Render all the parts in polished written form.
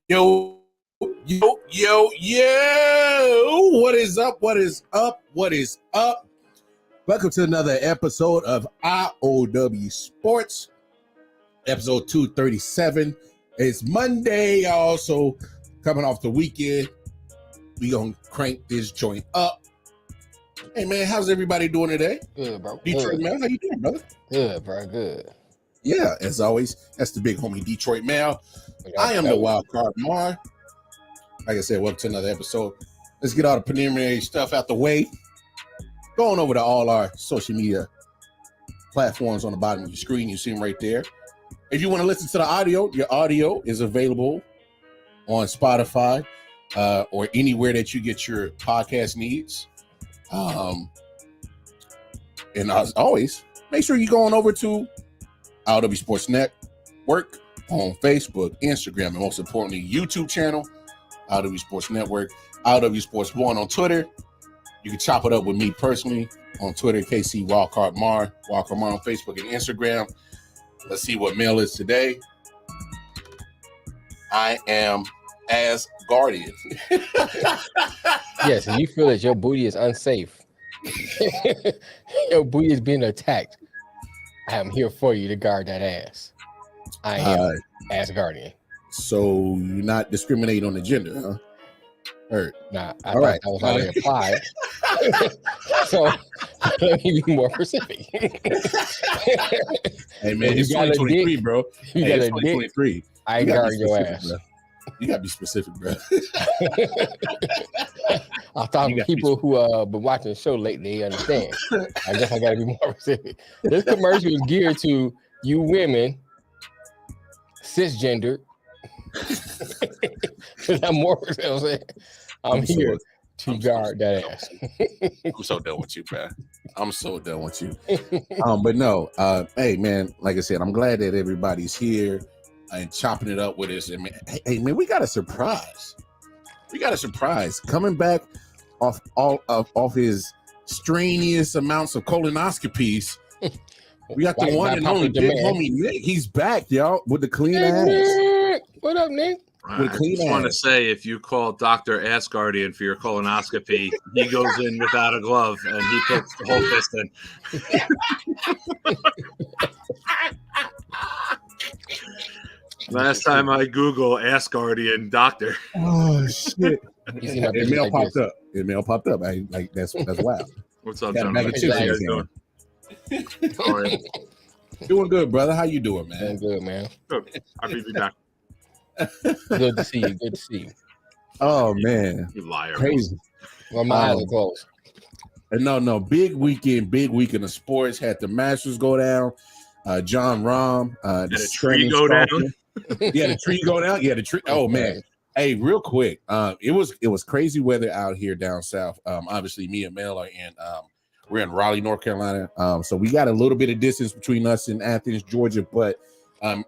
Yo, yo. What is up? What is up? What is up? Welcome to another episode of I.O.W. Sports, episode 237. It's Monday, y'all. So coming off the weekend, we gonna crank this joint up. Hey, man, how's everybody doing today? Good, bro. Detroit, good. man, how you doing, brother? Good, bro. Good. Yeah, as always, that's the big homie Detroit Male. I am the wild card Mar. Like I said, welcome to another episode. Let's get all the preliminary stuff out the way. Going over to all our social media platforms on the bottom of your screen. You see them right there. If you want to listen to the audio, your audio is available on Spotify or anywhere that you get your podcast needs. And as always, make sure you go on over to I.O.W. Sports Network on Facebook, Instagram, and most importantly, YouTube channel, I.O.W. Sports Network, I.O.W. Sports 1 on Twitter. You can chop it up with me personally on Twitter, KC Wildcard Mar on Facebook and Instagram. Let's see what mail is today. I am Asgardian. Yes, and you feel that your booty is unsafe. Your booty is being attacked. I am here for you to guard that ass. I am Asgardian. So you're not discriminating on the gender, huh? Heard. Nah, I thought that was already applied. So let me be more specific. Hey man, it's 2023, bro. You hey, got it's a 2023. Dick, I guard your ass. Bro. You gotta be specific, bro. I thought people who been watching the show lately, they understand. I guess I gotta be more specific. This commercial is geared to you women, cisgender. I'm more. I'm here to guard that ass. I'm so done with you, bro. I'm so done with you. But no, hey man, like I said, I'm glad that everybody's here and chopping it up with us. And man, hey man, we got a surprise. Coming back off his strenuous amounts of colonoscopies. We got the one and only big homie Nick. He's back, y'all, with the clean ass. Nick. What up, Nick? I just want to say, if you call Dr. Asgardian for your colonoscopy, he goes in without a glove and he puts the whole fist in. Last time I Google Asgardian doctor. Oh shit! It mail popped up. Like that's wild. What's up, Got gentlemen? a bag of chips How you doing? All right. Doing good, brother. How you doing, man? Doing good, man. Good. Happy to be back. Good to see you. Good to see you. Oh man, You liar. crazy. Well, my eyes are closed. And no, big weekend of sports. Had the Masters go down. John Rahm, Had a tree go down. Yeah, the tree go down. Yeah, the tree. Oh man. Hey, real quick. It was crazy weather out here down south. Obviously, me and Mel are in. We're in Raleigh, North Carolina. So we got a little bit of distance between us and Athens, Georgia, but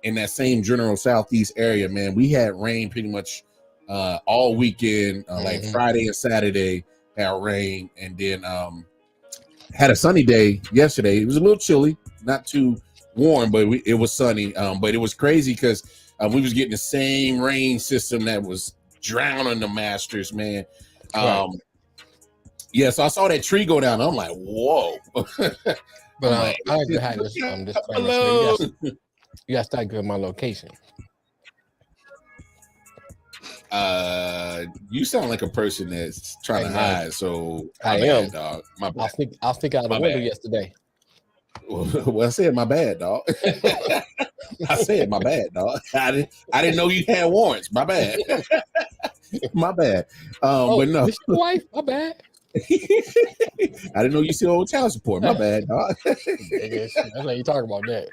in that same general southeast area, man, we had rain pretty much all weekend. Like Friday and Saturday had rain, and then had a sunny day yesterday. It was a little chilly, not too warm, but it was sunny. But it was crazy because we was getting the same rain system that was drowning the Masters, man. Yeah, so I saw that tree go down. I'm like, whoa. But I like to have this disclaimer. So you gotta start giving my location. You sound like a person that's trying to hide. So I am, dog. My bad. I'll stick out the window yesterday. Well, I said my bad, dog. I said my bad, dog. I didn't know you had warrants. My bad. My bad. But no, this your wife. My bad. I didn't know you still owe child support. My bad, dog. That's how you talk about that.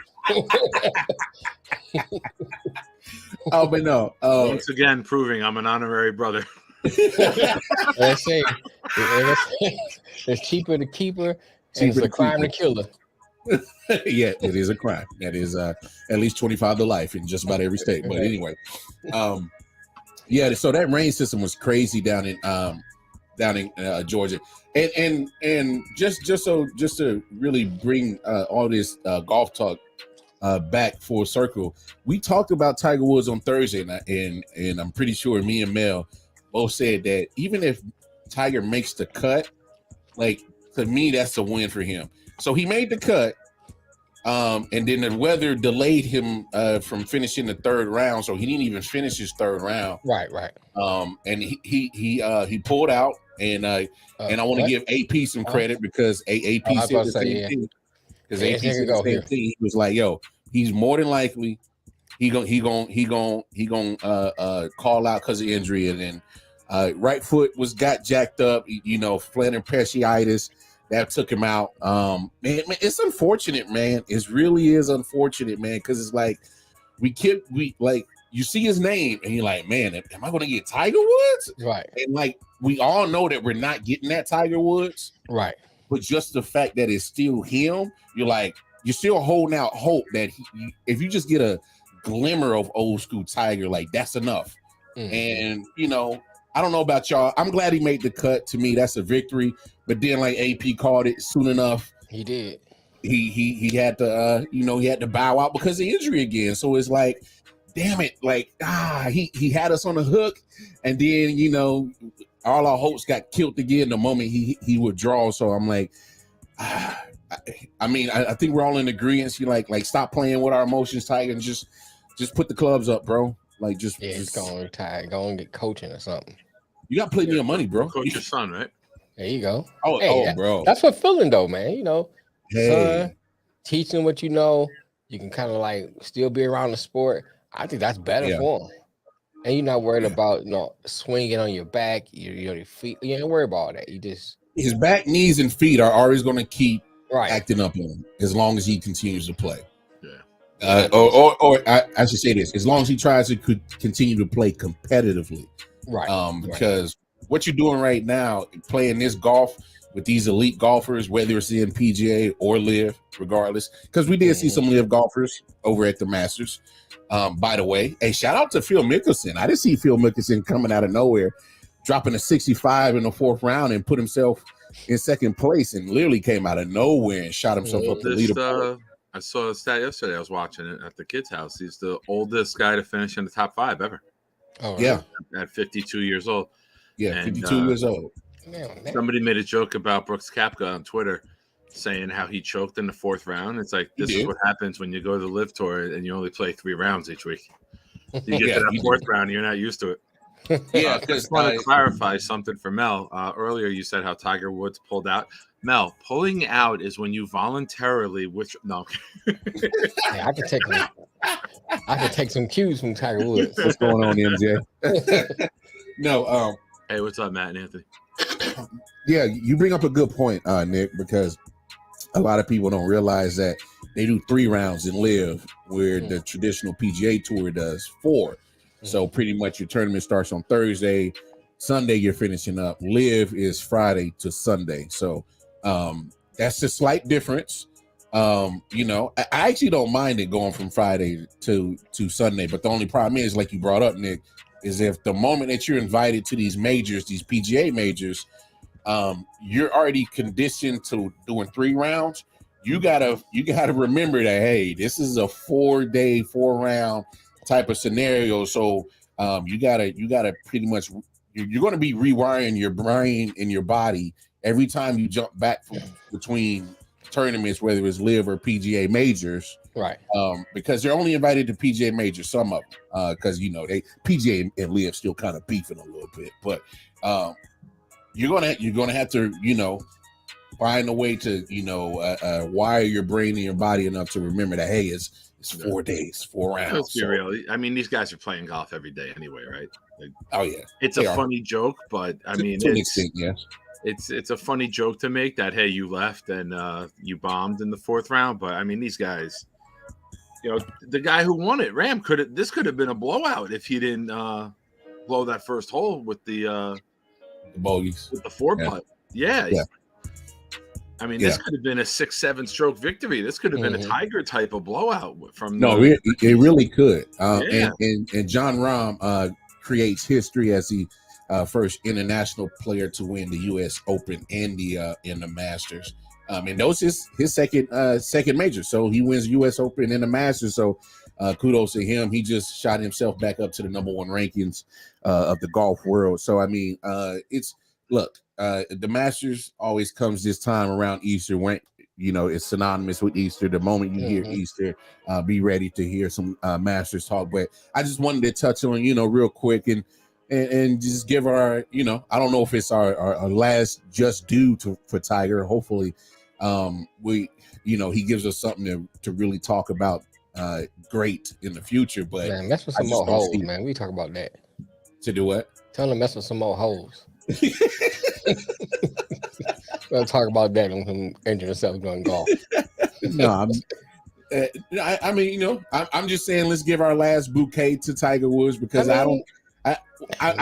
Oh, but no. Once again, proving I'm an honorary brother. Let's say it's cheaper to keep her, and it's a crime to kill her. Yeah, it is a crime. That is at least 25 to life in just about every state. But anyway, yeah. So that rain system was crazy down in Georgia, and just to really bring all this golf talk back full circle. We talked about Tiger Woods on Thursday, and I'm pretty sure me and Mel both said that even if Tiger makes the cut, like, to me, that's a win for him. So he made the cut, and then the weather delayed him from finishing the third round, so he didn't even finish his third round. Right. And he pulled out, and I want to give AP some credit because AP said the same thing. Because AP said the same thing. He was like, "Yo, he's more than likely he gonna call out because of injury, and then right foot got jacked up, plantar fasciitis that took him out. Man, it's unfortunate, man. It really is unfortunate, man, because it's like you see his name and you're like, man, am I gonna get Tiger Woods? Right. And like we all know that we're not getting that Tiger Woods, right? But just the fact that it's still him, you're still holding out hope that if you just get a glimmer of old school Tiger, like that's enough. And I don't know about y'all. I'm glad he made the cut. To me, that's a victory. But then, like AP called it soon enough. He did. He had to he had to bow out because of injury again. So it's like, damn it, like he had us on the hook, and then all our hopes got killed again the moment he withdrew. So I'm like, I think we're all in agreement. You like stop playing with our emotions, Tiger, and just put the clubs up, bro. Like just go and retire, go and get coaching or something. You got plenty of money, bro. Coach your son, right? There you go. Bro. That's fulfilling though, man. Son, teaching what you know, you can kind of like still be around the sport. I think that's better for him. And you're not worried about swinging on your back, your feet. You ain't worried about all that. His back, knees, and feet are always going to keep acting up on him as long as he continues to play. Or I should say this: as long as he tries to continue to play competitively, right? Because what you're doing right now, playing this golf with these elite golfers, whether it's in PGA or Live, regardless, because we did see some Live golfers over at the Masters. By the way, hey, shout out to Phil Mickelson. I didn't see Phil Mickelson coming out of nowhere, dropping a 65 in the fourth round and put himself in second place, and literally came out of nowhere and shot himself up the leaderboard. I saw a stat yesterday. I was watching it at the kid's house. He's the oldest guy to finish in the top 5 ever. Oh, yeah. At 52 years old. Yeah, and 52 years old. Somebody made a joke about Brooks Koepka on Twitter saying how he choked in the fourth round. It's like, this is what happens when you go to the Live Tour and you only play 3 rounds each week. You get to that fourth round, you're not used to it. Yeah, I just want to clarify something for Mel. Earlier, you said how Tiger Woods pulled out. Mel, pulling out is when you voluntarily no. Yeah, I can take some cues from Tiger Woods. What's going on, MJ? No. Hey, what's up, Matt and Anthony? Yeah, you bring up a good point, Nick, because a lot of people don't realize that they do 3 rounds in Live, where the traditional PGA Tour does 4. So pretty much your tournament starts on Thursday. Sunday you're finishing up. Live is Friday to Sunday. So that's a slight difference. I actually don't mind it going from Friday to Sunday, but the only problem is, like you brought up, Nick, is if the moment that you're invited to these majors, these PGA majors, you're already conditioned to doing 3 rounds. You gotta remember that, hey, this is a 4-day, 4-round type of scenario. So you gotta pretty much, you're going to be rewiring your brain and your body every time you jump back from between tournaments, whether it's Live or PGA majors, right? Because they're only invited to PGA majors, some of them, because they PGA and Live still kind of beefing a little bit, but you're gonna have to find a way to wire your brain and your body enough to remember that, hey, it's 4 days, 4 rounds. Let's be real. I mean, these guys are playing golf every day anyway, right? Like, oh yeah, it's a funny joke, but I mean, to an extent, yes. It's a funny joke to make that, hey, you left and you bombed in the 4th round, but I mean, these guys, the guy who won it, Ram, this could have been a blowout if he didn't blow that first hole with the bogeys with the 4-putt. Yeah. I mean, this could have been a 6-7 stroke victory. This could have been a Tiger type of blowout from. No, it really could. And John Rahm creates history as the first international player to win the U.S. Open and the Masters. And those is his second major. So he wins U.S. Open and the Masters. So kudos to him. He just shot himself back up to the number one rankings of the golf world. So I mean, the Masters always comes this time around Easter when it's synonymous with Easter. The moment you hear Easter, be ready to hear some Masters talk. But I just wanted to touch on real quick and just give our I don't know if it's our last just due for Tiger. Hopefully, he gives us something to really talk about great in the future. But man, mess with some more hoes, man. We talk about that. To do what? Tell them to mess with some more hoes. We'll talk about that when we injure yourself going golf. No, I mean, I'm just saying, let's give our last bouquet to Tiger Woods because I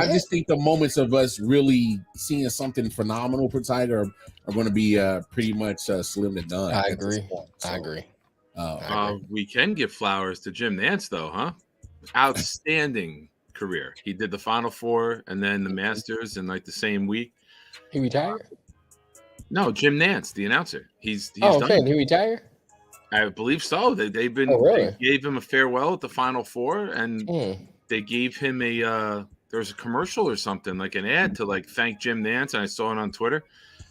just think the moments of us really seeing something phenomenal for Tiger are going to be pretty much slim to none. I agree. I agree. We can give flowers to Jim Nance, though, huh? Outstanding career. He did the Final Four and then the Masters in like the same week. He retired? No, Jim Nance, the announcer. He's done. Okay. He retired? I believe so. They gave him a farewell at the Final Four, and they gave him there was a commercial or something, like an ad to like thank Jim Nance, and I saw it on Twitter.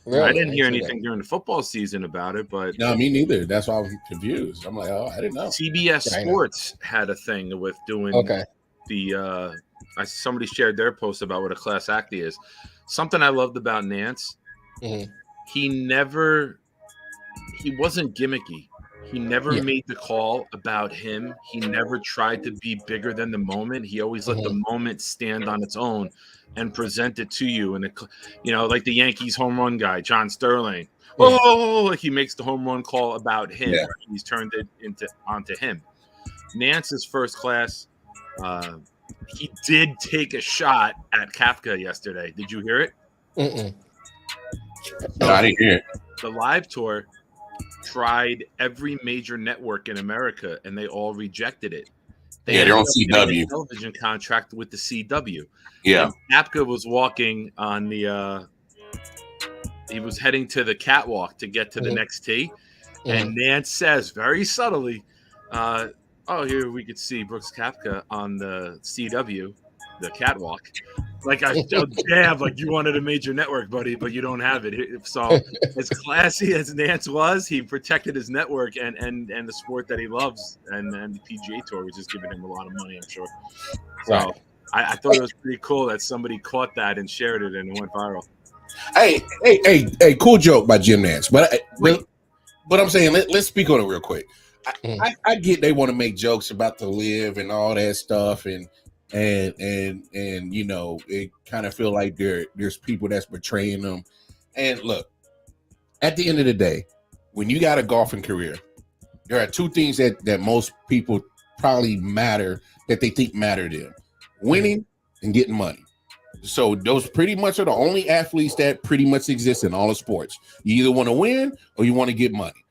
Really? I didn't hear anything during the football season about it, but no, me neither. That's why I was confused. I'm like, oh, I didn't know. CBS Sports had a thing with doing the somebody shared their post about what a class act he is. Something I loved about Nance, he wasn't gimmicky. He never made the call about him. He never tried to be bigger than the moment. He always let the moment stand on its own and present it to you. And like the Yankees home run guy, John Sterling. Like he makes the home run call about him. Yeah. He's turned it onto him. Nance's first class. He did take a shot at Kafka yesterday. Did you hear it? No, I didn't hear it. The live tour tried every major network in America, and they all rejected it. They're on CW. Television contract with the CW. Yeah. And Kafka was walking on he was heading to the catwalk to get to the next tee. And Nance says very subtly, here we could see Brooks Koepka on the CW, the catwalk. Like, damn, like you wanted a major network, buddy, but you don't have it. So as classy as Nance was, he protected his network and the sport that he loves, and the PGA Tour was just giving him a lot of money, I'm sure. So right. I thought it was pretty cool that somebody caught that and shared it, and it went viral. Hey, cool joke by Jim Nance, but I'm saying let's speak on it real quick. I get they want to make jokes about the live and all that stuff, and it kind of feel like there's people that's betraying them. And look, at the end of the day, when you got a golfing career, there are two things that most people probably matter, that they think matter to them: winning and getting money. So those pretty much are the only athletes that pretty much exist in all the sports. You either want to win or you want to get money.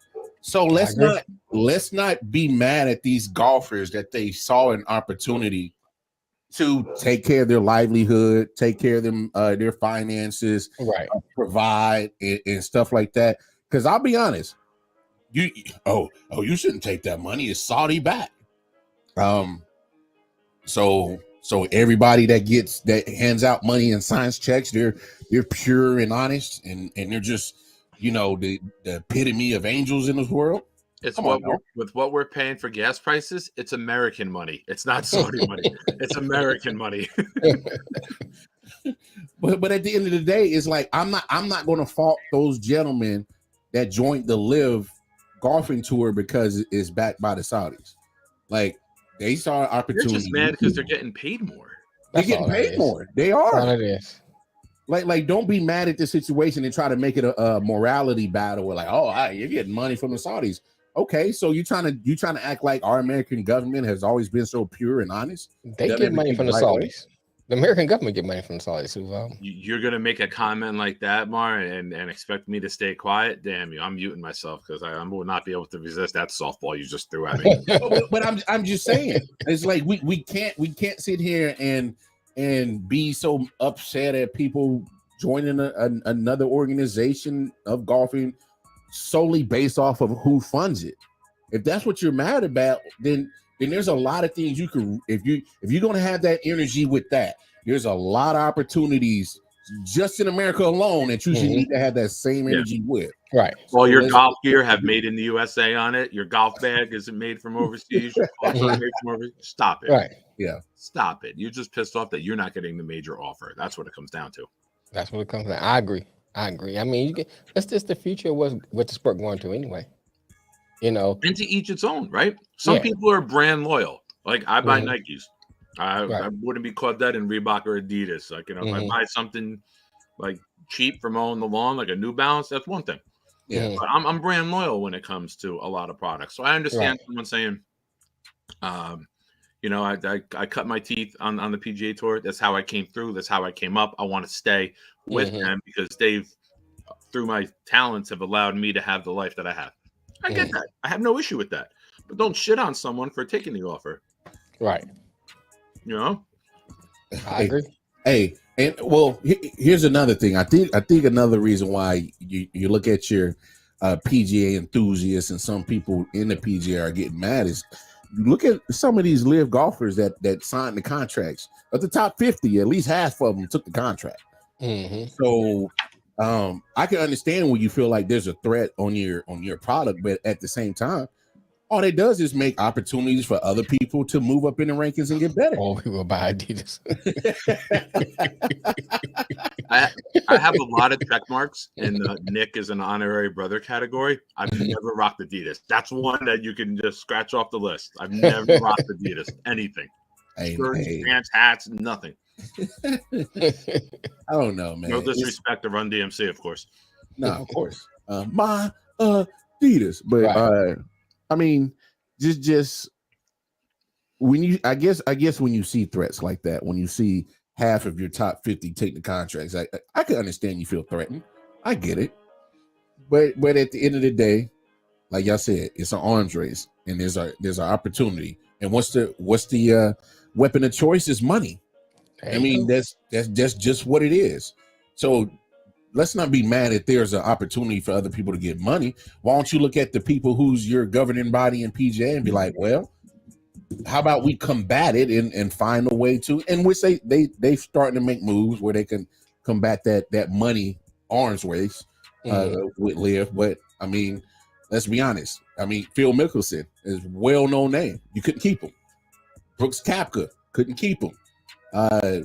So let's not be mad at these golfers that they saw an opportunity to take care of their livelihood, take care of them, their finances, right? Provide and stuff like that. Because I'll be honest, you shouldn't take that money. It's Saudi back. So everybody that hands out money and signs checks, they're pure and honest, and they're just the epitome of angels in this world. It's with what we're paying for gas prices. It's American money. It's not Saudi money. It's American money. But at the end of the day, it's like I'm not going to fault those gentlemen that joined the Live golfing tour because it's backed by the Saudis. Like, they saw an opportunity. They're just mad because they're getting paid more. They're getting paid more. They are. Like, don't be mad at the situation and try to make it a morality battle. Like, you're getting money from the Saudis. Okay, so you trying to act like our American government has always been so pure and honest? They get money from the Saudis. The American government get money from the Saudis. You're gonna make a comment like that, Mar, and expect me to stay quiet? Damn you! I'm muting myself because I will not be able to resist that softball you just threw at me. but I'm just saying, it's like we can't sit here and be so upset at people joining another organization of golfing solely based off of who funds it. If that's what you're mad about, then there's a lot of things you could, if you're going to have that energy with that, there's a lot of opportunities just in America alone that you should need to have that same energy with. Right. Well, your golf gear have made in the USA on it. Your golf bag isn't made from overseas. Your clothes are made from overseas. Stop it. Right. Yeah. Stop it. You're just pissed off that you're not getting the major offer. That's what it comes down to. That's what it comes down. I agree. I mean, that's just the future of what the sport going to anyway. You know, and to each its own, right? Some people are brand loyal. Like I buy Nikes. I wouldn't be caught dead in Reebok or Adidas. Like, if I buy something like cheap for mowing the lawn, like a New Balance, that's one thing. Yeah, but I'm brand loyal when it comes to a lot of products. So I understand someone saying, I cut my teeth on the PGA Tour. That's how I came through. That's how I came up. I want to stay with them because they've, through my talents, have allowed me to have the life that I have. I get that. I have no issue with that. But don't shit on someone for taking the offer. Right. You know? I agree. Hey, and well, here's another thing. I think another reason why you look at your PGA enthusiasts and some people in the PGA are getting mad is you look at some of these live golfers that signed the contracts. Of the top 50, at least half of them took the contract. So I can understand when you feel like there's a threat on your product, but at the same time, all it does is make opportunities for other people to move up in the rankings and get better. Oh, we will buy Adidas. I have a lot of check marks in Nick is an honorary brother category. I've never rocked Adidas. That's one that you can just scratch off the list. I've never rocked Adidas. Anything. Skirts, pants, hats, nothing. I don't know, man. No disrespect to Run DMC, of course. No, of course. My Adidas, but I mean, just when you, I guess when you see threats like that, when you see half of your top 50 take the contracts, I can understand you feel threatened. I get it, but at the end of the day, like y'all said, it's an arms race, and there's an opportunity. And what's the weapon of choice is money. I mean, that's just what it is. So let's not be mad if there's an opportunity for other people to get money. Why don't you look at the people who's your governing body in PGA and be like, well, how about we combat it and find a way to, and which they starting to make moves where they can combat that money arms race with live. But I mean, let's be honest. I mean, Phil Mickelson is a well-known name. You couldn't keep him. Brooks Koepka couldn't keep him. A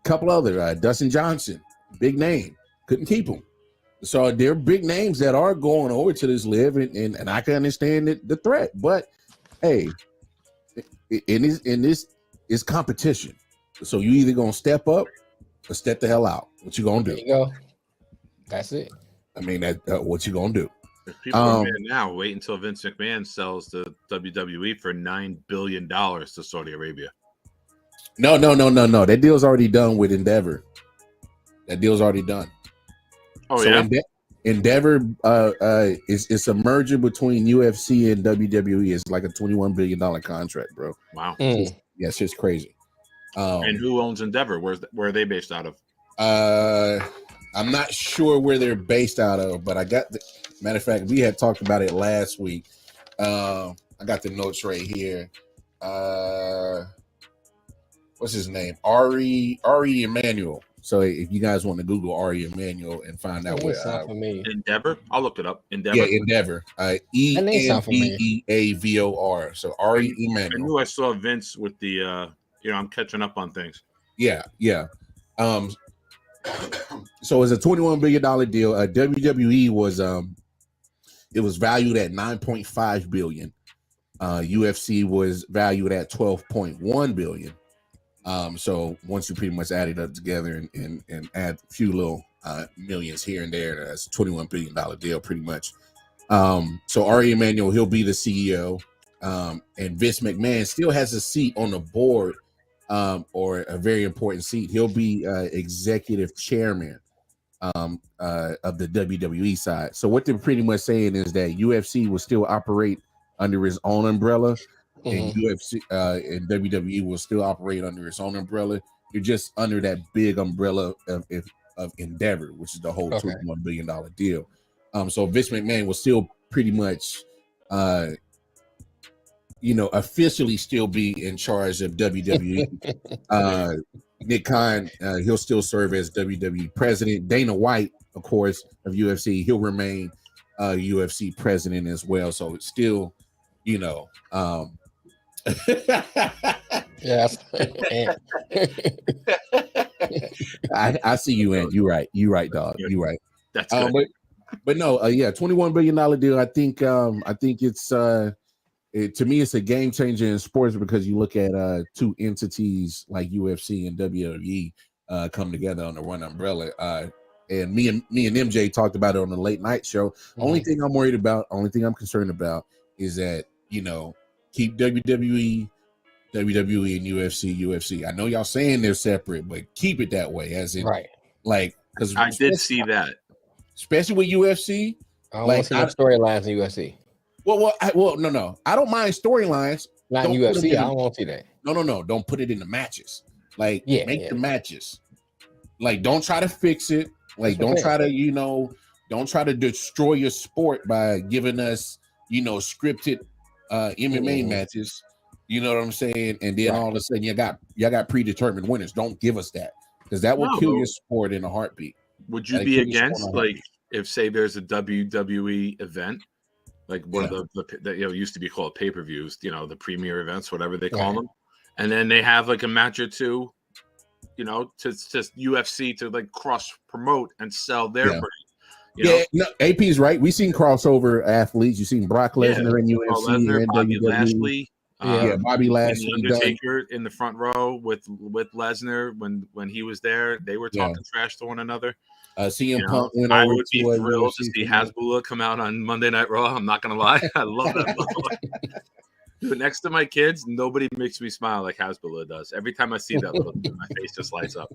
couple other Dustin Johnson, big name. Couldn't keep them. So there are big names that are going over to this live, and I can understand the threat. But hey, in this is competition. So you either gonna step up or step the hell out. What you gonna do? There you go. That's it. I mean, what you gonna do? If people are mad now, wait until Vince McMahon sells the WWE for $9 billion to Saudi Arabia. No. That deal's already done with Endeavor. That deal's already done. Oh, so yeah. Endeavor it's a merger between UFC and WWE. It's like a $21 billion contract, bro. Wow. Yeah, it's just crazy. And who owns Endeavor? Where are they based out of? I'm not sure where they're based out of, but I got the matter of fact, we had talked about it last week. I got the notes right here. What's his name? Ari Emanuel. So if you guys want to Google Ari Emanuel and find out where Endeavor, I'll look it up. Endeavor. Yeah, Endeavor. ENDEAVOR. So Ari Emanuel. I knew I saw Vince with the I'm catching up on things. Yeah. So it's a $21 billion deal. WWE was it was valued at $9.5 billion. UFC was valued at $12.1 billion. So once you pretty much add it up together and add a few little millions here and there, that's a $21 billion deal pretty much. So Ari Emanuel, he'll be the CEO. And Vince McMahon still has a seat on the board, or a very important seat. He'll be executive chairman of the WWE side. So what they're pretty much saying is that UFC will still operate under his own umbrella, and UFC and WWE will still operate under its own umbrella. You're just under that big umbrella of Endeavor, which is the whole $21 billion deal. So Vince McMahon will still pretty much, officially still be in charge of WWE. Nick Khan, he'll still serve as WWE president. Dana White, of course, of UFC, he'll remain UFC president as well. So it's still, Yes. I see you, Ant. You're right, dog. You're right. That's good. But no, $21 billion deal. I think it's to me it's a game changer in sports because you look at two entities like UFC and WWE come together under one umbrella. And me and MJ talked about it on the late night show. Mm-hmm. Only thing I'm worried about, only thing I'm concerned about is that keep WWE and UFC. I know y'all saying they're separate, but keep it that way, as in like because I did see that, especially with UFC. I don't want to see no storylines in UFC. No. I don't mind storylines. Not in UFC. I don't want to see that. No. Don't put it in the matches. Like, make the matches. Like, don't try to fix it. Like, don't try to destroy your sport by giving us, scripted MMA matches. You know what I'm saying? And then all of a sudden, y'all got predetermined winners. Don't give us that because that will kill your sport in a heartbeat. Would you be against if say there's a WWE event? Like one of the used to be called pay-per-views, the premier events, whatever they call them. And then they have like a match or two, to UFC to like cross promote and sell their brand. AP's right. We've seen crossover athletes. You've seen Brock Lesnar in UFC and Bobby WWE. Lashley. Bobby Lashley. And the Undertaker in the front row with Lesnar when he was there. They were talking trash to one another. CM Punk went I over would be thrilled to see Hasbulla come out on Monday Night Raw. I'm not gonna lie, I love that. But next to my kids, nobody makes me smile like Hasbulla does. Every time I see that little kid, my face just lights up.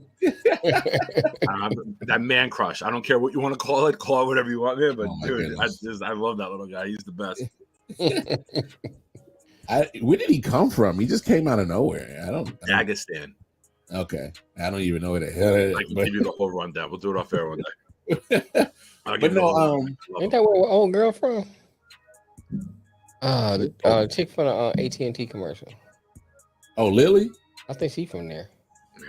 That man crush. I don't care what you want to call it whatever you want, man. But I love that little guy. He's the best. Where did he come from? He just came out of nowhere. Dagestan. Okay, I don't even know where the hell it is. I can give you the whole rundown. We'll do it off air one day. But no, ain't that where old girl from? The chick from the AT&T commercial. Oh, Lily? I think she's from there.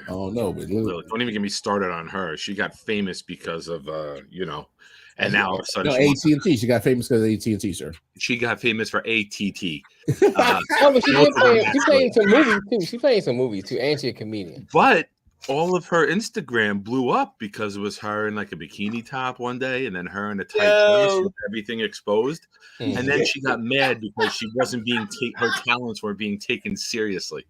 Oh no, but Lily. Don't even get me started on her. She got famous because of and now all of a sudden AT&T. She got famous because of AT&T, sir. She got famous for ATT. But she's playing some movies too. She's playing some movies too, and she's a comedian. But all of her Instagram blew up because it was her in like a bikini top one day, and then her in a tight dress with everything exposed. Mm-hmm. And then she got mad because she wasn't her talents weren't being taken seriously.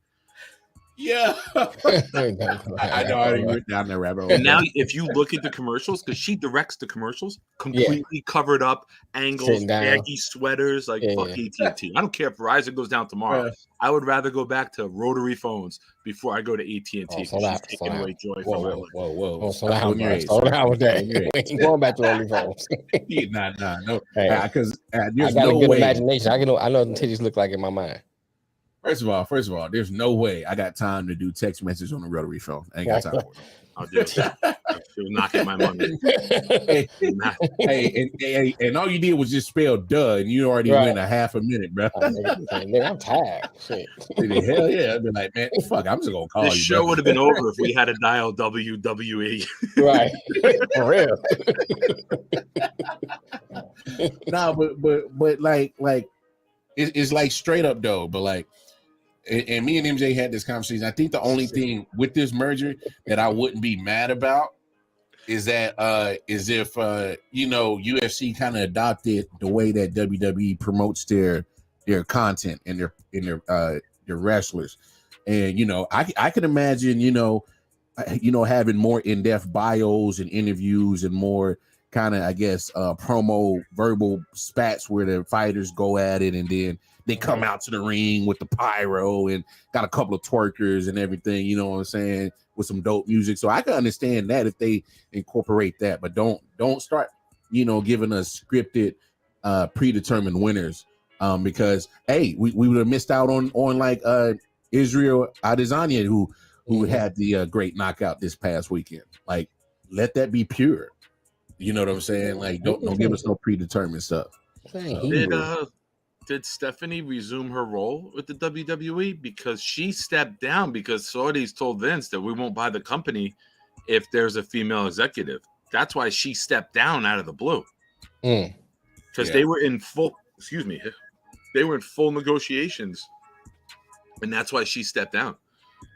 Yeah, I know. I went down there rabbit hole. And now, if you look at the commercials, because she directs the commercials, completely covered up, angles, baggy sweaters, like fuck AT&T. I don't care if Verizon goes down tomorrow. I would rather go back to rotary phones before I go to AT&T. She's taking away joy from my life. Whoa! Slow down with that. We ain't going back to rotary phones. No. Because there's I got no a good way. imagination. I know what the titties look like in my mind. First of all, there's no way I got time to do text message on the rotary phone. I ain't got time for it. I'll do it. You're not getting my money. And all you did was just spell duh, and you already went a half a minute, bro. I'm tired. Shit. Hell yeah. I'd be like, man, fuck, I'm just going to call you. This show would have been over if we had to dial WWE. Right. For real. No, but like, it's like straight up though, but like, and me and MJ had this conversation. I think the only thing with this merger that I wouldn't be mad about is that is if UFC kind of adopted the way that WWE promotes their content and their wrestlers. And I can imagine having more in-depth bios and interviews and more kind of, I guess, promo verbal spats where the fighters go at it and then they come out to the ring with the pyro and got a couple of twerkers and everything, you know what I'm saying, with some dope music. So I can understand that if they incorporate that, but don't start, giving us scripted, predetermined winners, because we would have missed out on like Israel Adesanya, who had the great knockout this past weekend. Like, let that be pure. You know what I'm saying? Like, don't give us no predetermined stuff. Did Stephanie resume her role with the WWE? Because she stepped down because Saudis told Vince that we won't buy the company if there's a female executive. That's why she stepped down out of the blue. Because they were in full negotiations, and that's why she stepped down.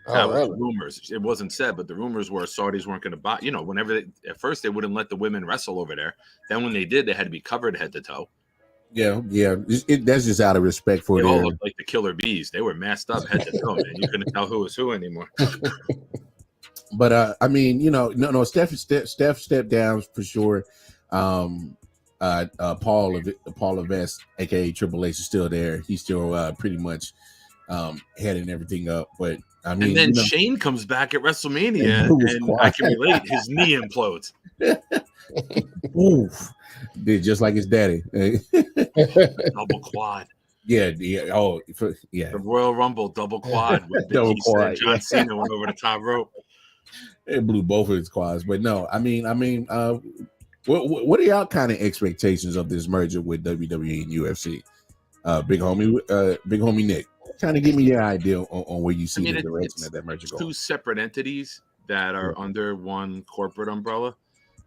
That was the rumors. It wasn't said, but the rumors were Saudis weren't going to buy. You know, whenever at first they wouldn't let the women wrestle over there. Then when they did, they had to be covered head to toe. Yeah. That's just out of respect for them. They all looked like the killer bees. They were masked up head to toe, man. You couldn't tell who was who anymore. But I mean, you know, no, Steph stepped down for sure. Paul Levesque, aka Triple H, is still there. He's still pretty much heading everything up. But I mean, and then Shane comes back at WrestleMania, and I can relate. His knee implodes. Oof. Did just like his daddy. Double quad. Yeah. The Royal Rumble double quad. Double quad. John Cena went over the top rope. It blew both of his quads. But no, I mean, what are y'all kind of expectations of this merger with WWE and UFC? Big homie Nick, kind of give me your idea on where you see the direction of that merger going. Two separate entities that are under one corporate umbrella.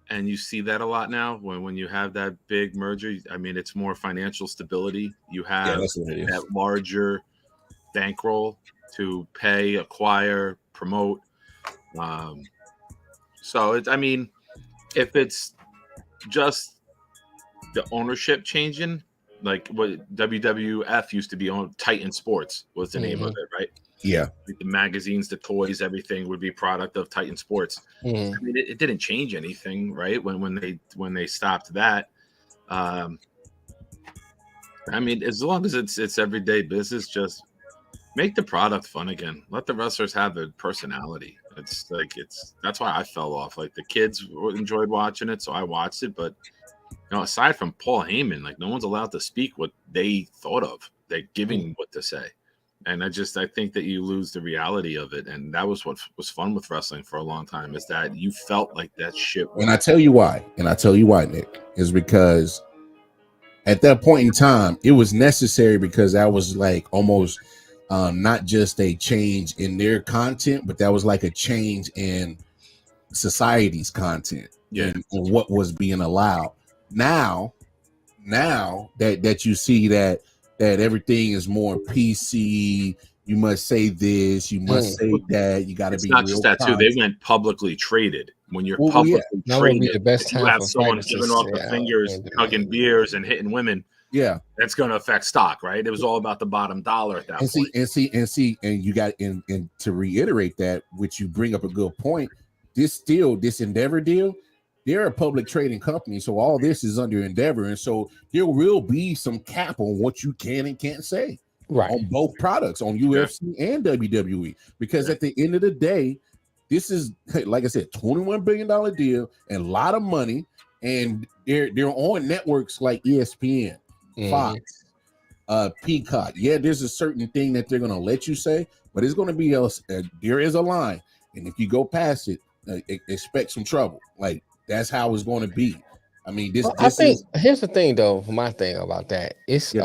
And you see that a lot now when you have that big merger. I mean, it's more financial stability. You have that larger bankroll to pay, acquire, promote. So I mean, if it's just the ownership changing, like what WWF used to be on, Titan Sports was the name of it, right? Yeah, like the magazines, the toys, everything would be product of Titan Sports. I mean, it didn't change anything, right? When they stopped that, I mean, as long as it's everyday business, just make the product fun again. Let the wrestlers have a personality. That's why I fell off. Like the kids enjoyed watching it, so I watched it. But you know, aside from Paul Heyman, like no one's allowed to speak what they thought of. They're giving what to say. And I think that you lose the reality of it. And that was what was fun with wrestling for a long time, is that you felt like that shit. And I tell you why, Nick, is because at that point in time, it was necessary, because that was like almost not just a change in their content, but that was like a change in society's content and what was being allowed. Now that you see that everything is more PC, you must say this, you must say that, you got to be not just that too. They went publicly traded. When you're publicly traded, the best time you have someone giving off the fingers, hugging beers, and hitting women. Yeah, that's going to affect stock, right? It was all about the bottom dollar at that point. And you got and to reiterate that, which you bring up a good point. This Endeavor deal, they're a public trading company, so all this is under Endeavor, and so there will be some cap on what you can and can't say, right, on both products, on UFC and WWE, because at the end of the day, this is, like I said, $21 billion deal and a lot of money, and they're on networks like ESPN, Fox, Peacock. Yeah, there's a certain thing that they're going to let you say, but it's going to be there is a line, and if you go past it, expect some trouble. Like, that's how it's going to be. I mean, here's the thing, though. My thing about that is,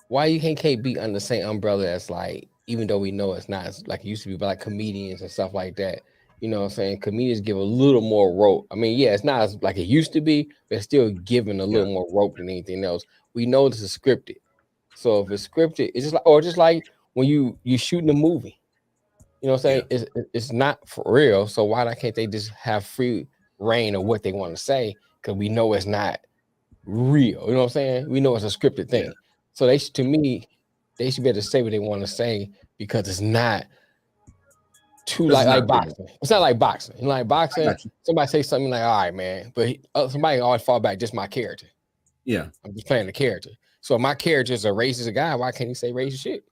why you can't be under the same umbrella as, like, even though we know it's not like it used to be, but like comedians and stuff like that. You know what I'm saying? Comedians give a little more rope. I mean, yeah, it's not as like it used to be, but it's still giving a little more rope than anything else. We know this is scripted, so if it's scripted, it's just like when you shooting a movie. You know what I'm saying? It's not for real. So why can't they just have free reign of what they want to say? Because we know it's not real. You know what I'm saying? We know it's a scripted thing. Yeah. So they should be able to say what they want to say, because it's not too like boxing. It's not like boxing. You know, like boxing, somebody say something like, all right, man. But somebody always fall back, just my character. Yeah. I'm just playing the character. So if my character is a racist guy, why can't he say racist shit?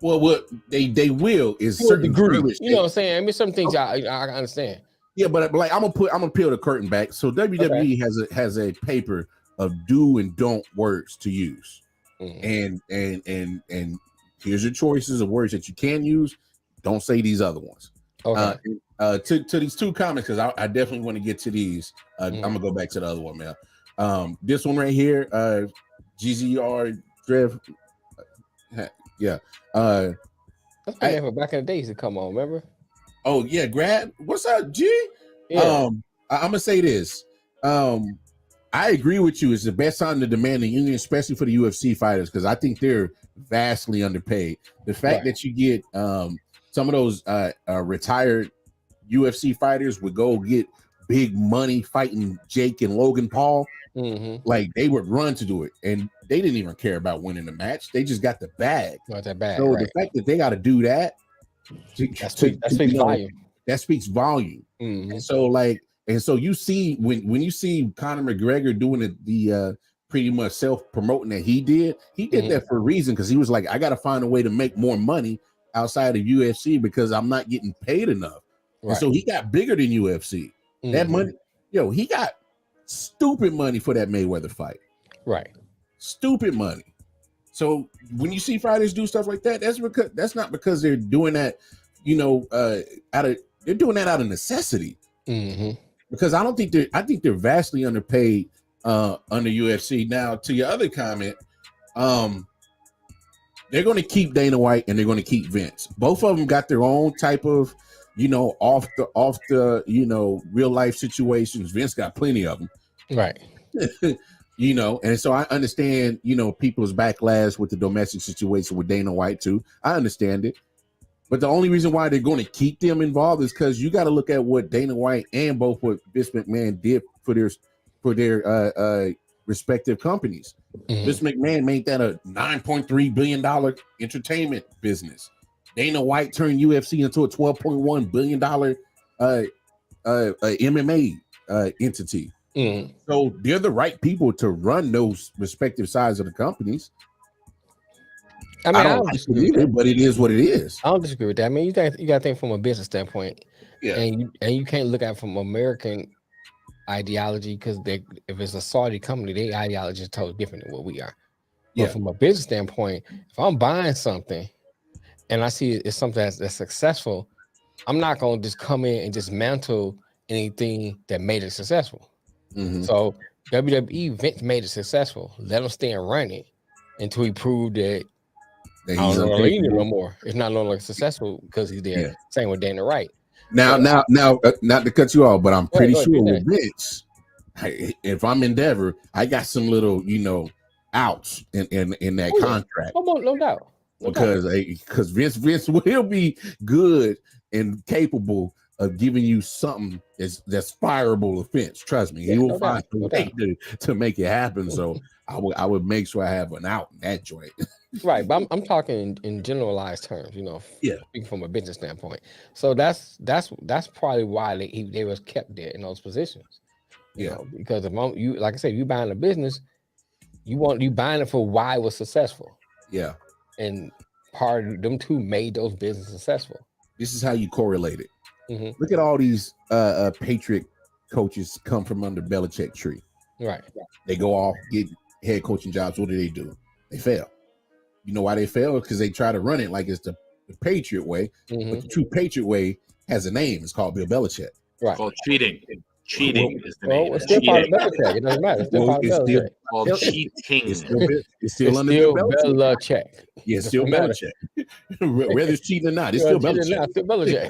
Well, what they will is to certain degree. You know what I'm saying? I mean, some things I understand. Yeah, but like I'm gonna peel the curtain back. So WWE has a paper of do and don't words to use, and here's your choices of words that you can use. Don't say these other ones. Okay. to these two comments, because I definitely want to get to these. I'm gonna go back to the other one, man. This one right here, GZR Drev. Yeah. That's been there for back in the days to come on, remember? Oh yeah, Grad. What's up, G? Yeah. I'm gonna say this. I agree with you. It's the best time to demand a union, especially for the UFC fighters, because I think they're vastly underpaid. The fact that you get some of those retired UFC fighters would go get big money fighting Jake and Logan Paul, like they would run to do it, and they didn't even care about winning the match. They just got the bag. Got that bag. So the fact that they got to do that, that speaks volume. That speaks volume. And so you see when you see Conor McGregor doing the pretty much self-promoting that he did that for a reason, because he was like, I got to find a way to make more money outside of UFC because I'm not getting paid enough. And so he got bigger than UFC. That money, he got stupid money for that Mayweather fight. Right. Stupid money. So when you see fighters do stuff like that, that's not because they're doing that, they're doing that out of necessity. Because I think they're vastly underpaid under UFC. Now, to your other comment, they're going to keep Dana White and they're going to keep Vince. Both of them got their own type of, off the real life situations. Vince got plenty of them. Right. And so I understand, people's backlash with the domestic situation with Dana White too. I understand it. But the only reason why they're going to keep them involved is because you got to look at what Dana White and both what Vince McMahon did for their respective companies. Vince McMahon made that a $9.3 billion entertainment business. Dana White turned UFC into a $12.1 billion MMA entity. So they're the right people to run those respective sides of the companies. I don't disagree with it, but it is what it is. I don't disagree with that. I mean, you got to think from a business standpoint, and you can't look at it from American ideology, because if it's a Saudi company, their ideology is totally different than what we are. But from a business standpoint, if I'm buying something and I see it's something that's successful, I'm not going to just come in and dismantle anything that made it successful. So WWE, Vince made it successful. Let him stay and run it until he proved that I don't know no more. It's not no longer successful because he's there. Same with Dana White. Now, not to cut you off, but I'm pretty sure with Vince, if I'm Endeavor, I got some little, outs in that contract. No doubt. Because Vince will be good and capable of giving you something that's fireable offense. Trust me, he will find a way to make it happen. So I would make sure I have an out in that joint. Right, but I'm talking in generalized terms, speaking from a business standpoint. So that's probably why they was kept there in those positions. You know, because if you, like I said, you buying a business, you buying it for why it was successful. Yeah, and part of them two made those businesses successful. This is how you correlate it. Look at all these Patriot coaches come from under Belichick tree. Right, they go off get head coaching jobs. What do? They fail. You know why they fail? Because they try to run it like it's the Patriot way. But the true Patriot way has a name. It's called Bill Belichick. Right. Called cheating. Cheating is the name. It's still part of Belichick. It doesn't matter. It's still part of Belichick. Called cheating. It's still under Belichick. Yeah, it's still Belichick. Whether it's cheating or not, it's still Belichick. Still Belichick.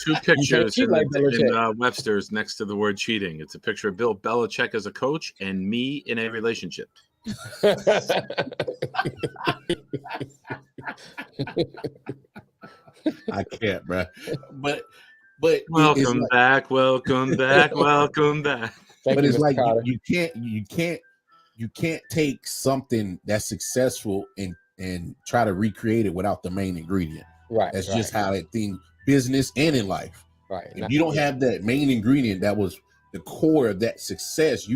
Two pictures in Webster's next to the word cheating. It's a picture of Bill Belichick as a coach and me in a relationship. I can't, bro. But welcome back. But it's like you can't take something that's successful and try to recreate it without the main ingredient. Right. That's just how that thing, business and in life. Right. If you don't have that main ingredient that was the core of that success,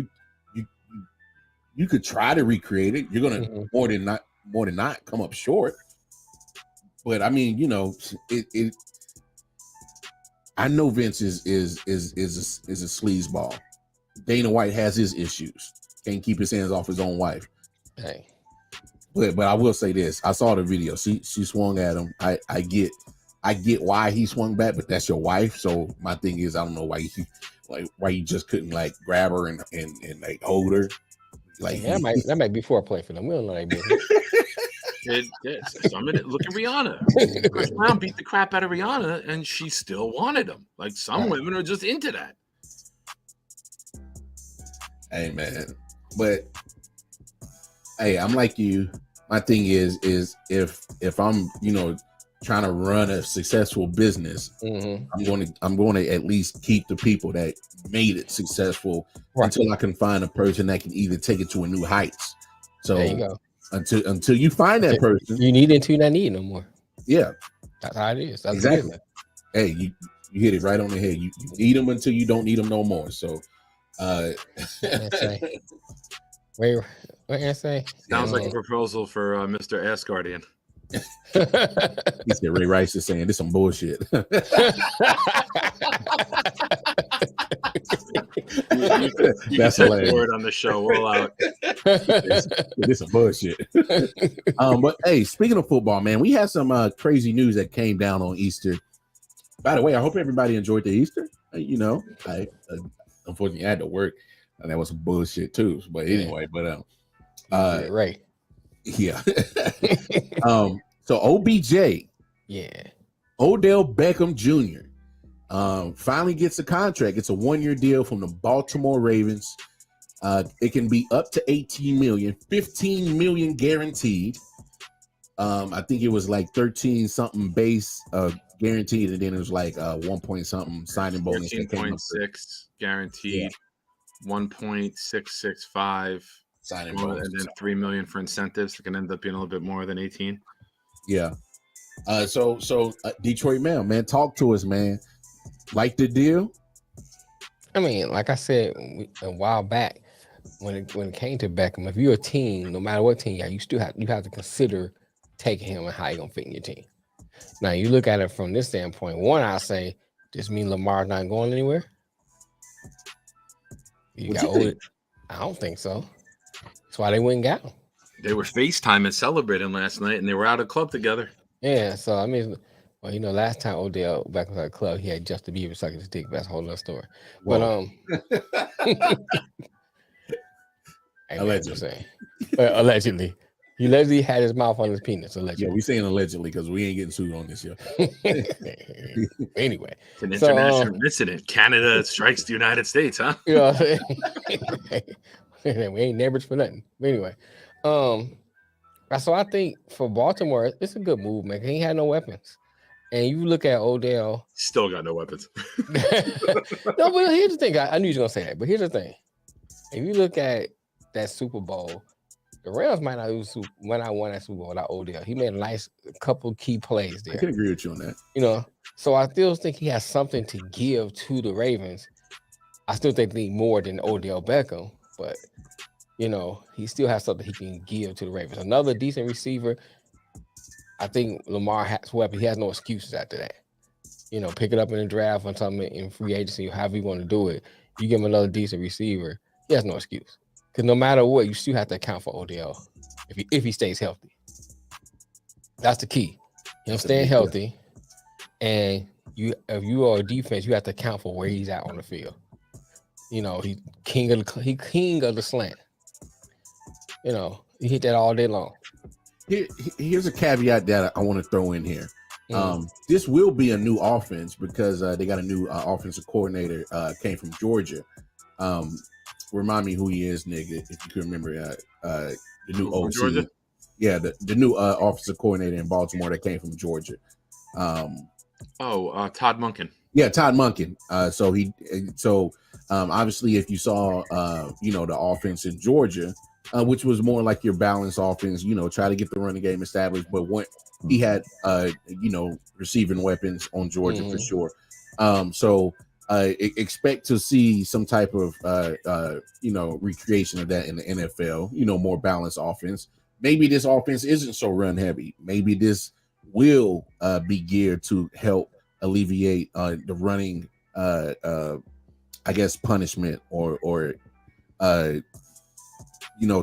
you could try to recreate it. You're gonna more than not come up short. But I mean, I know Vince is a sleazeball. Dana White has his issues. Can't keep his hands off his own wife. Hey. But I will say this. I saw the video. She swung at him. I I get why he swung back, but that's your wife. So my thing is, I don't know why you just couldn't like grab her and like hold her. Like that might be foreplay for them. We don't know that business. Look at Rihanna. Chris Brown beat the crap out of Rihanna, and she still wanted him. Like some women are just into that. Hey man, but hey, I'm like you. My thing is if I'm trying to run a successful business, I'm going to at least keep the people that made it successful until I can find a person that can either take it to a new heights. So there you go. Until you find that person, you need it until you not need no more. Yeah, that's how it is. That's exactly. Hey, you hit it right on the head. You need them until you don't need them no more. So, wait, what you say? Sounds like a proposal for Mr. Ass Guardian. He said Ray Rice is saying this some bullshit. That's hilarious. Word on the show. Roll out. This some bullshit. But hey, speaking of football, man, we had some crazy news that came down on Easter. By the way, I hope everybody enjoyed the Easter. I unfortunately had to work, and that was some bullshit too. But anyway, right. Yeah. So OBJ, Odell Beckham Jr. Finally gets a contract. It's a 1-year deal from the Baltimore Ravens. It can be up to 18 million, 15 million guaranteed. I think it was like 13 something base guaranteed, and then it was like 1 point something signing bonus. 13.6 guaranteed, 1.665 signing bonus, and then 3 million for incentives. It can end up being a little bit more than 18. Yeah. So Detroit Mail, man, talk to us, man. Like the deal? I mean, like I said a while back, when it came to Beckham, if you're a team, no matter what team you have to consider taking him and how you're gonna fit in your team. Now you look at it from this standpoint. One, I say, does mean Lamar's not going anywhere? I don't think so. That's why they went and got him. They were FaceTime and celebrating last night, and they were out of club together. Yeah, so I mean, well, last time Odell back was at the club, he had Justin Bieber sucking his dick. That's a whole other story. Whoa. But allegedly, he allegedly had his mouth on his penis. Allegedly, yeah, we saying allegedly because we ain't getting sued on this year. Anyway, it's an international incident. Canada strikes the United States, huh? Yeah, we ain't neighbors for nothing. But anyway, so I think for Baltimore, it's a good move, man. He had no weapons. And you look at Odell. Still got no weapons. No, but here's the thing. I knew you were going to say that. But here's the thing. If you look at that Super Bowl, the Rams might not won that Super Bowl without Odell. He made a couple key plays there. I can agree with you on that. So I still think he has something to give to the Ravens. I still think they need more than Odell Beckham. But, he still has something he can give to the Ravens. Another decent receiver. I think Lamar has weapon. He has no excuses after that. Pick it up in the draft or something in free agency, however you want to do it. You give him another decent receiver. He has no excuse. Because no matter what, you still have to account for Odell if he stays healthy. That's the key. Him staying healthy. And if you are a defense, you have to account for where he's at on the field. He's king of the slant. He hit that all day long. Here's a caveat that I want to throw in here. This will be a new offense because they got a new offensive coordinator came from Georgia. Remind me who he is, nigga, if you can remember the new OC. Georgia? Yeah, the new offensive coordinator in Baltimore that came from Georgia. Todd Monken. Yeah, Todd Monken. So obviously if you saw the offense in Georgia, which was more like your balanced offense, try to get the running game established, but he had receiving weapons on Georgia for sure. So expect to see some type of recreation of that in the NFL, more balanced offense. Maybe this offense isn't so run heavy. Maybe this will be geared to help alleviate the running punishment or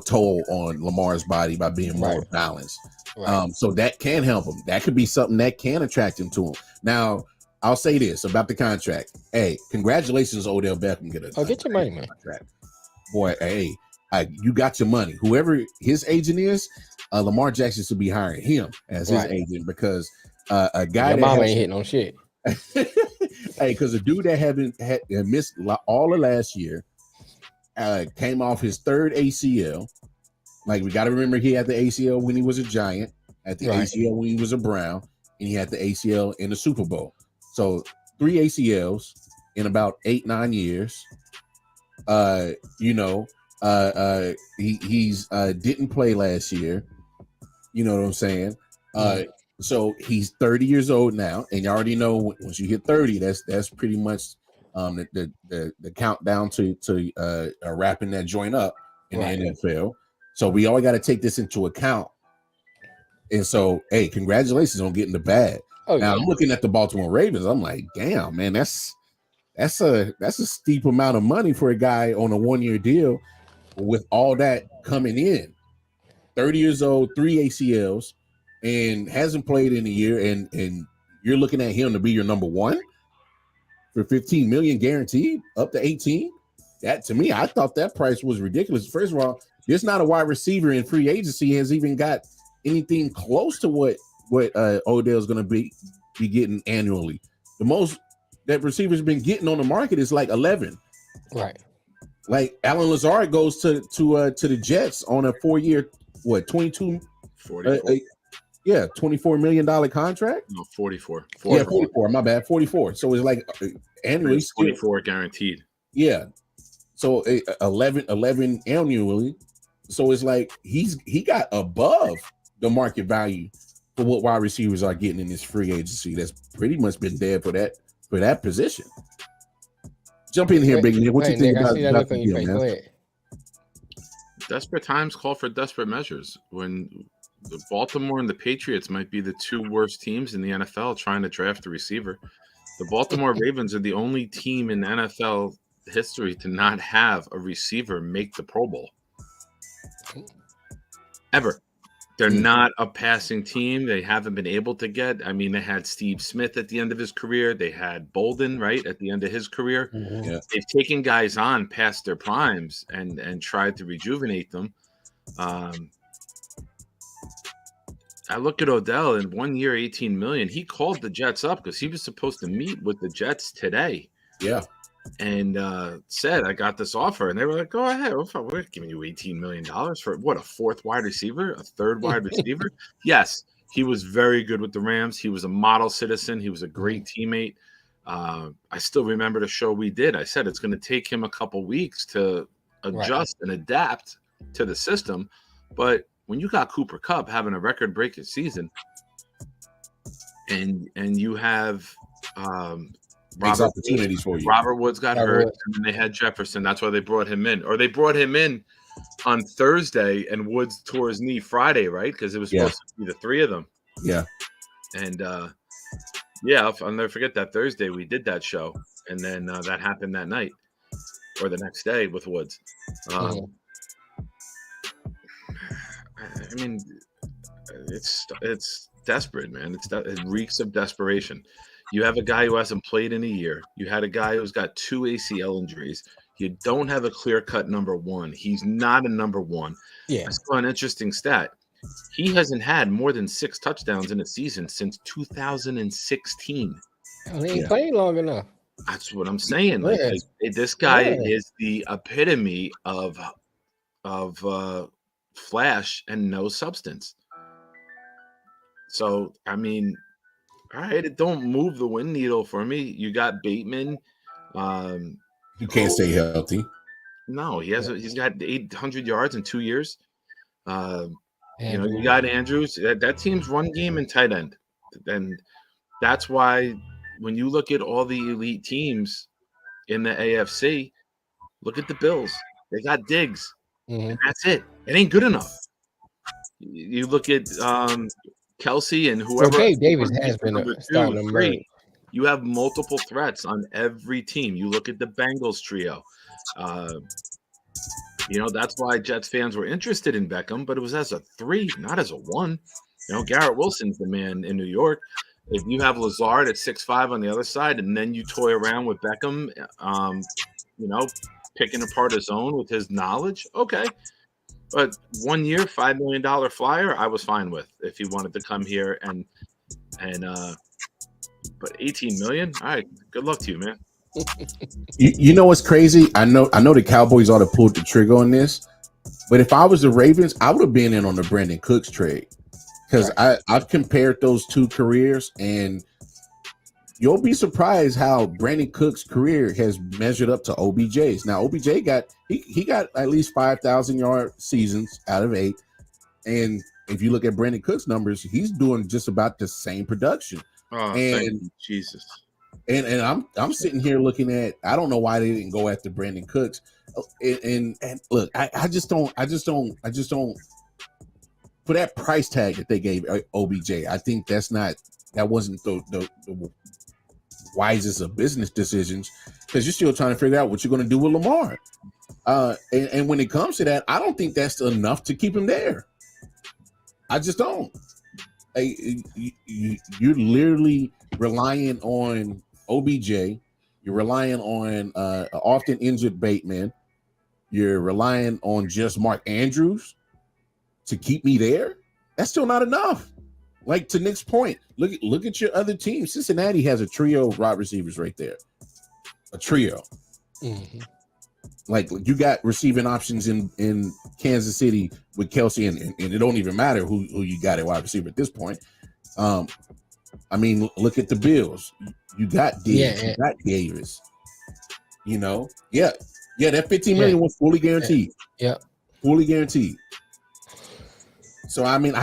toll on Lamar's body by being more balanced. Right. So that can help him. That could be something that can attract him to him. Now, I'll say this about the contract. Hey, congratulations, Odell Beckham. Get your money, man. Contract. Boy, hey, you got your money. Whoever his agent is, Lamar Jackson should be hiring him as his agent because a guy your mama ain't hitting on shit. Hey, because a dude that had missed all of last year came off his third ACL. Like, we got to remember he had the ACL when he was a Giant, had the ACL when he was a Brown, and he had the ACL in the Super Bowl. So 3 ACLs in about 8-9 years. He's didn't play last year. You know what I'm saying? So he's 30 years old now, and you already know once you hit 30, that's pretty much the countdown to wrapping that joint up in the NFL. So we all got to take this into account. And so, hey, congratulations on getting the bag. Now I'm looking at the Baltimore Ravens. I'm like, damn, man, that's a steep amount of money for a guy on a 1-year deal with all that coming in. 30 years old, 3 ACLs, and hasn't played in a year, and you're looking at him to be your number one for $15 million guaranteed, up to 18. That, to me, I thought that price was ridiculous. First of all, there's not a wide receiver in free agency has even got anything close to what Odell's going to be getting annually. The most that receiver's been getting on the market is like 11. Right. Like Alan Lazard goes to the Jets on a 4-year, 22, 44. $24 million contract. No, 44. 44. My bad, 44. So it's like annually 24 guaranteed. Yeah. So 11 annually. So it's like he got above the market value for what wide receivers are getting in this free agency. That's pretty much been dead for that position. Jump in here, Big Nick. What you think about that deal, man? Go ahead. Desperate times call for desperate measures. When the Baltimore and the Patriots might be the 2 worst teams in the NFL trying to draft a receiver, the Baltimore Ravens are the only team in NFL history to not have a receiver make the Pro Bowl. Ever. They're not a passing team. They haven't been able to get. I mean, they had Steve Smith at the end of his career. They had Bolden, right, at the end of his career. Mm-hmm. Yeah. They've taken guys on past their primes and tried to rejuvenate them. I look at Odell in 1 year, $18 million. He called the Jets up because he was supposed to meet with the Jets today. Yeah. And said, I got this offer. And they were like, go ahead. We're giving you $18 million for what, a 4th wide receiver, a 3rd wide receiver? Yes, he was very good with the Rams. He was a model citizen. He was a great teammate. I still remember the show we did. I said it's going to take him a couple weeks to adjust and adapt to the system. But when you got Cooper Kupp having a record-breaking season and you have opportunities for you. Robert Woods got hurt, and then they had Jefferson. That's why they brought him in. Or they brought him in on Thursday, and Woods tore his knee Friday, right? Because it was supposed to be the 3 of them. Yeah. And, I'll never forget that Thursday we did that show, and then that happened that night or the next day with Woods. I mean, it's desperate, man. It reeks of desperation. You have a guy who hasn't played in a year. You had a guy who's got 2 ACL injuries. You don't have a clear-cut number one. He's not a number one. Yeah. I saw an interesting stat. He hasn't had more than 6 touchdowns in a season since 2016. He ain't playing long enough. That's what I'm saying. Like, this guy is the epitome of flash and no substance. So, I mean, all right, it don't move the wind needle for me. You got Bateman. You can't stay healthy. No, he's got 800 yards in 2 years. You got Andrews. That team's run game and tight end. And that's why when you look at all the elite teams in the AFC, look at the Bills. They got Diggs. And that's it. It ain't good enough. You look at Kelsey and whoever. Okay, Davis has been starting to emerge. You have multiple threats on every team. You look at the Bengals trio. That's why Jets fans were interested in Beckham, but it was as a 3, not as a 1. Garrett Wilson's the man in New York. If you have Lazard at 6'5" on the other side, and then you toy around with Beckham, picking apart his zone with his knowledge, okay. But 1 year, $5 million flyer, I was fine with if he wanted to come here but 18 million, all right, good luck to you, man. You know what's crazy? I know the Cowboys ought to pull the trigger on this, but if I was the Ravens, I would have been in on the Brandon Cooks trade because I've compared those two careers, and you'll be surprised how Brandon Cooks' career has measured up to OBJ's. Now OBJ got at least 5,000 yard seasons out of 8, and if you look at Brandon Cooks' numbers, he's doing just about the same production. Oh, and Jesus. And I'm sitting here looking at, I don't know why they didn't go after Brandon Cooks. And look, I just don't for that price tag that they gave OBJ. I think that wasn't the wisest of business decisions, because you're still trying to figure out what you're going to do with Lamar. And when it comes to that, I don't think that's enough to keep him there. I just don't. You're literally relying on OBJ. You're relying on often injured Bateman. You're relying on just Mark Andrews to keep me there. That's still not enough. Like, to Nick's point, look at your other team. Cincinnati has a trio of wide receivers right there. A trio. Mm-hmm. Like, you got receiving options in Kansas City with Kelsey, and it don't even matter who you got at wide receiver at this point. I mean, look at the Bills. You got Diggs, you got Davis. That 15 million was fully guaranteed. Yeah, fully guaranteed. So I mean,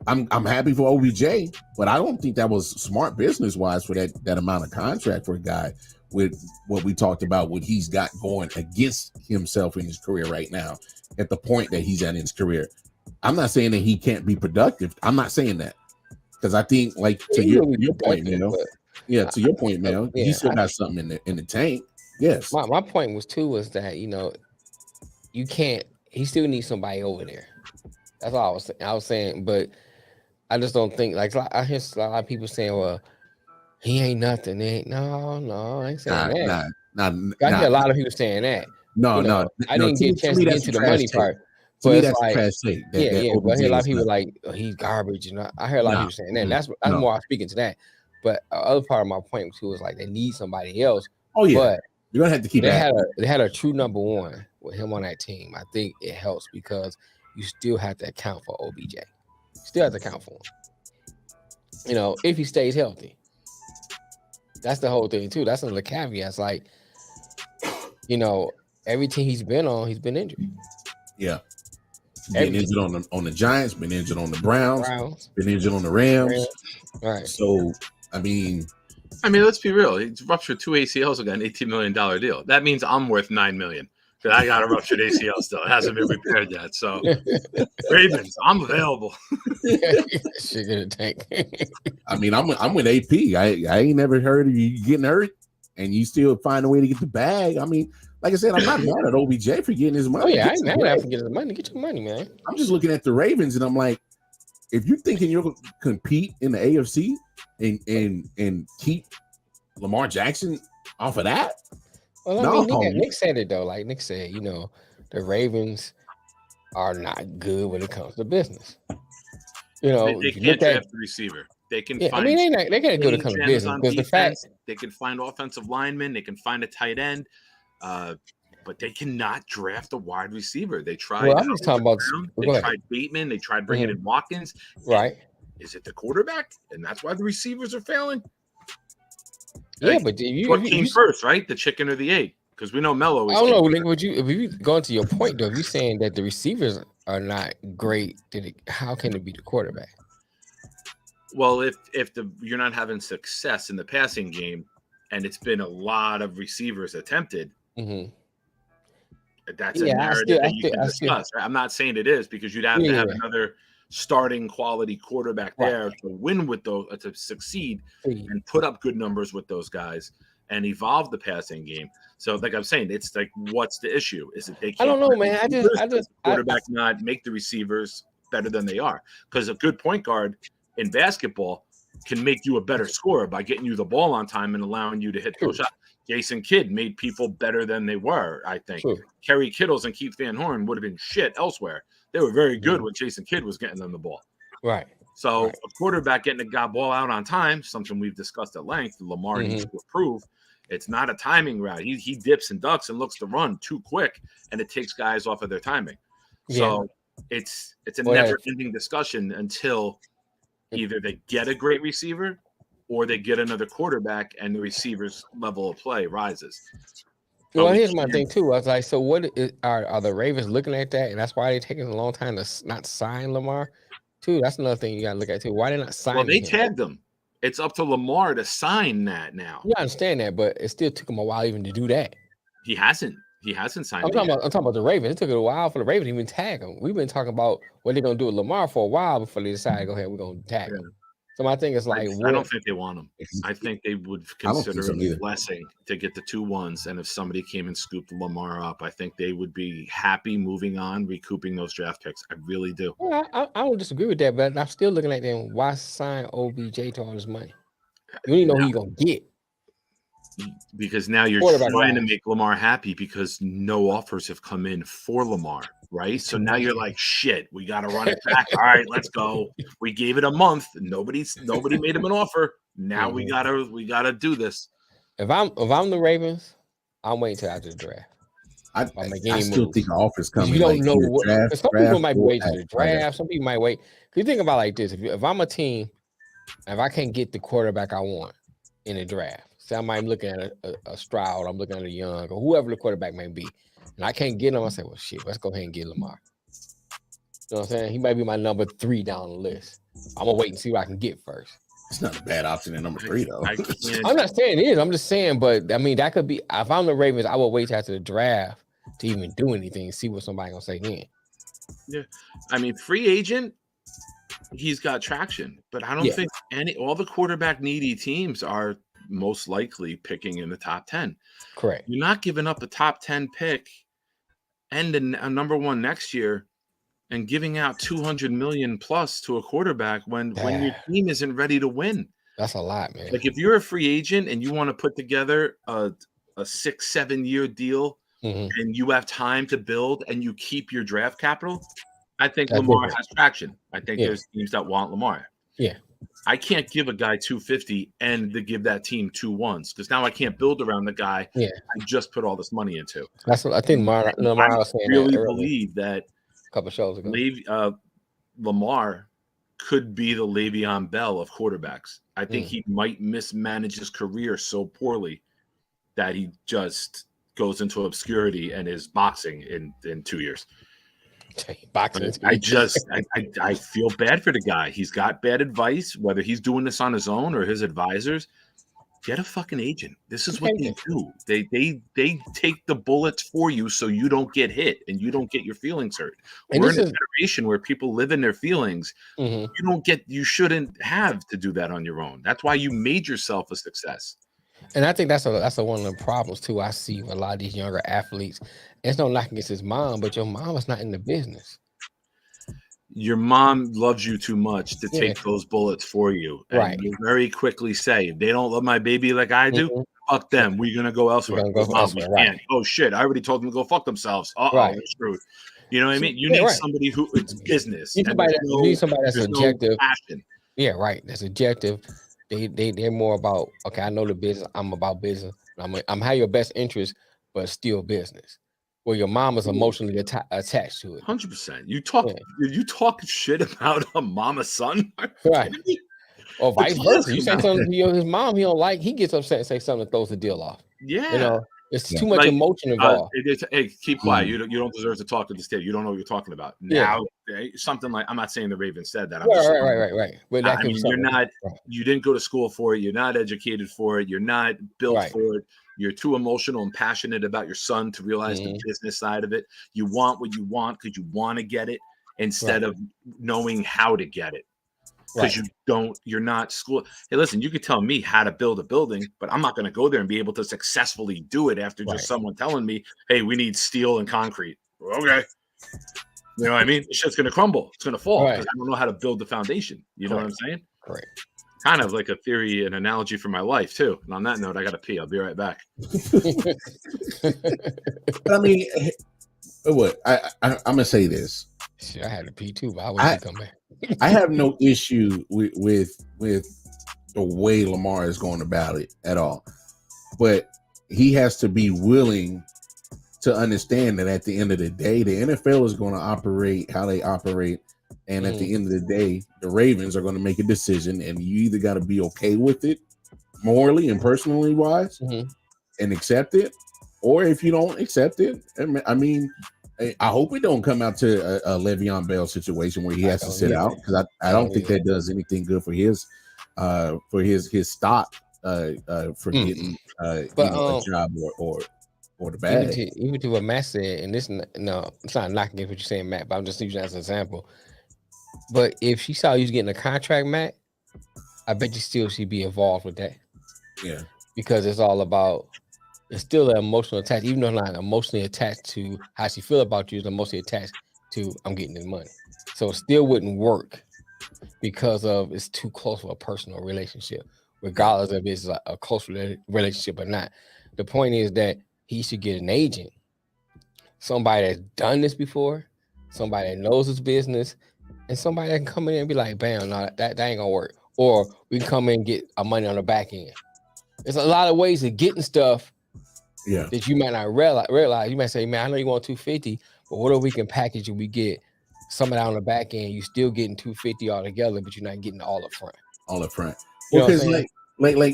I'm happy for OBJ, but I don't think that was smart business wise for that amount of contract for a guy with what we talked about, what he's got going against himself in his career right now, at the point that he's at in his career. I'm not saying that he can't be productive. I'm not saying that, because I think, like, to your point, Mel. Yeah, to your point, Mel, he still got something in the tank. Yes. My point was that you can't. He still needs somebody over there. That's all I was saying, but I just don't think, like, I hear a lot of people saying, well, he ain't nothing. No, I ain't saying that. I hear a lot of people saying that. No. I didn't get a chance to get into the money part. But it's like, but I hear a lot of people like, oh, he's garbage. I hear a lot of people saying that. That's more speaking to that. But the other part of my point too was like, they need somebody else. Oh yeah, but you're gonna have to keep. They had a true number one with him on that team. I think it helps because you still have to account for OBJ. Still have to account for him. If he stays healthy. That's the whole thing too. That's another caveat. It's like, every team he's been on, he's been injured. Yeah. Been injured on the Giants, been injured on the Browns, been injured on the Rams. Right. So, I mean, let's be real. He's ruptured 2 ACLs and got an $18 million deal. That means I'm worth $9 million. Because I got a ruptured ACL still. It hasn't been repaired yet. So, Ravens, I'm available. Shit in the tank. I mean, I'm with AP. I ain't never heard of you getting hurt and you still find a way to get the bag. I mean, like I said, I'm not mad at OBJ for getting his money. Oh yeah, I ain't mad at him for getting his money. Get your money, man. I'm just looking at the Ravens and I'm like, if you're thinking you're going to compete in the AFC and keep Lamar Jackson off of that. Well, Nick said it though. Like Nick said, the Ravens are not good when it comes to business. They can't draft the receiver. They can find. They can't go to come to business because the fact they can find offensive linemen, they can find a tight end, but they cannot draft a wide receiver. They tried. Well, I'm just talking about. They tried Bateman. They tried bringing in Watkins. Right. Is it the quarterback, and that's why the receivers are failing? Yeah, but what came first, right? The chicken or the egg? Because we know Melo. I don't know. If you go into your point though, if you're saying that the receivers are not great, how can it be the quarterback? Well, if you're not having success in the passing game, and it's been a lot of receivers attempted, that's a narrative that you can discuss. Right? I'm not saying it is, because you'd have to have another starting quality quarterback there to win with those, to succeed and put up good numbers with those guys and evolve the passing game. So, like I'm saying, it's like, what's the issue? Is it they can't? I don't know, man. I just quarterback not make the receivers better than they are. Because a good point guard in basketball can make you a better scorer by getting you the ball on time and allowing you to hit those shots. Jason Kidd made people better than they were, I think. True. Kerry Kittles and Keith Van Horn would have been shit elsewhere. They were very good when Jason Kidd was getting them the ball. Right. So a quarterback getting a guy ball out on time, something we've discussed at length, Lamar needs to improve. It's not a timing route. He dips and ducks and looks to run too quick, and it takes guys off of their timing. So it's a never-ending discussion until either they get a great receiver or they get another quarterback and the receiver's level of play rises. Well, here's my thing too. I was like, so what are the Ravens looking at that, and that's why they're taking a long time to not sign Lamar? Too. That's another thing you got to look at too. Why they not signing? Well, they tagged him. It's up to Lamar to sign that now. Yeah, I understand that, but it still took him a while even to do that. He hasn't signed. I'm talking about the Ravens. It took it a while for the Ravens to even tag him. We've been talking about what they're gonna do with Lamar for a while before they decide, go ahead, we're gonna tag him. So my thing is like, I don't think they want him. I think they would consider it a blessing to get the 2-1s. And if somebody came and scooped Lamar up, I think they would be happy moving on, recouping those draft picks. I really do. Well, I don't disagree with that, but I'm still looking at them. Why sign OBJ to all this money? You don't even know who you're gonna get. Because now you're trying to make Lamar happy because no offers have come in for Lamar, right? So now you're like, shit, we got to run it back. All right, let's go. We gave it a month. Nobody made him an offer. Now we gotta do this. If I'm the Ravens, I'm waiting till after the draft. I still think the offer's coming. You don't know what. Some people might wait till the draft. Some people might wait. You think about it like this: if I'm a team, if I can't get the quarterback I want in the draft. So I might be looking at a Stroud, I'm looking at a Young, or whoever the quarterback may be, and I can't get him. I say, well, shit, let's go ahead and get Lamar. You know what I'm saying? He might be my number 3 down the list. I'm gonna wait and see what I can get first. It's not a bad option at number 3, though. I'm not saying it is. I'm just saying, but I mean, that could be. If I'm the Ravens, I will wait till after the draft to even do anything, see what somebody gonna say then. Yeah, I mean, free agent, he's got traction, but I don't think all the quarterback needy teams are most likely picking in the top 10. Correct. You're not giving up a top 10 pick and a number 1 next year and giving out $200 million plus to a quarterback when your team isn't ready to win. That's a lot, man. Like if you're a free agent and you want to put together a 6-7 year deal and you have time to build and you keep your draft capital, I think Lamar has traction. I think there's teams that want Lamar. Yeah. I can't give a guy 250 and to give that team 2-1s because now I can't build around the guy I just put all this money into. That's what I think. I really believe that a couple of shows ago, Lamar could be the Le'Veon Bell of quarterbacks. I think he might mismanage his career so poorly that he just goes into obscurity and is boxing in 2 years. Boxing. I feel bad for the guy. He's got bad advice, whether he's doing this on his own or his advisors. Get a fucking agent. This is what they do. They take the bullets for you so you don't get hit and you don't get your feelings hurt. We're in a generation where people live in their feelings. You shouldn't have to do that on your own. That's why you made yourself a success. And I think that's one of the problems too. I see with a lot of these younger athletes. It's no knock against his mom, but your mom is not in the business. Your mom loves you too much to take those bullets for you. And you very quickly say, if they don't love my baby like I do, fuck them. We're going to go elsewhere. Oh, shit. I already told them to go fuck themselves. They're screwed. You know what I mean? You need somebody who it's business. You need somebody that's objective. Yeah, right. That's objective. They're more about, okay, I know the business. I'm about business. I'm have your best interest, but still business. Well, your mom is emotionally attached to it. 100%. You talk shit about a mama son, right? Or vice versa. You say something to his mom he don't like, he gets upset and say something that throws the deal off. Yeah, it's too much emotion involved. Hey, keep quiet. You don't deserve to talk to this kid. You don't know what you're talking about. Now, something like, I'm not saying the Ravens said that. Right. But I mean, you're not. You didn't go to school for it. You're not educated for it. You're not built for it. You're too emotional and passionate about your son to realize the business side of it. You want what you want because you want to get it instead of knowing how to get it. Because you're not school. Hey, listen, you could tell me how to build a building, but I'm not going to go there and be able to successfully do it after just someone telling me, hey, we need steel and concrete. Okay. You know what I mean? The shit's gonna crumble. It's gonna fall because Right. I don't know how to build the foundation. You know what I'm saying? Correct. Kind of like a theory, an analogy for my life too. And on that note, I gotta pee. I'll be right back. I mean, what I'm gonna say this. Shit, I had to pee too, but I wait to come back. I have no issue with the way Lamar is going about it at all, but he has to be willing to understand that at the end of the day, the NFL is going to operate how they operate, and at the end of the day, the Ravens are going to make a decision, and you either got to be okay with it, morally and personally wise, and accept it, or if you don't accept it, I mean, I hope it don't come out to a Le'Veon Bell situation where he has to sit out, because I don't think that does anything good for his stock for getting a job or the bag. Even to what Matt said, and this, no, it's not knocking against what you're saying, Matt, but I'm just using that as an example. But if she saw you getting a contract, Matt, I bet you still she'd be involved with that. Yeah. Because it's all about, it's still an emotional attachment, even though it's not emotionally attached to how she feel about you, it's emotionally attached to I'm getting this money. So it still wouldn't work because of it's too close of a personal relationship, regardless if it's a close relationship or not. The point is that he should get an agent, somebody that's done this before, somebody that knows his business, and somebody that can come in and be like, bam, no, that ain't gonna work. Or we can come in and get our money on the back end. There's a lot of ways of getting stuff that you might not realize. You might say, man, I know you want 250, but what if we can package and we get some of that on the back end? You still getting 250 all together, but you're not getting all up front. Well, because like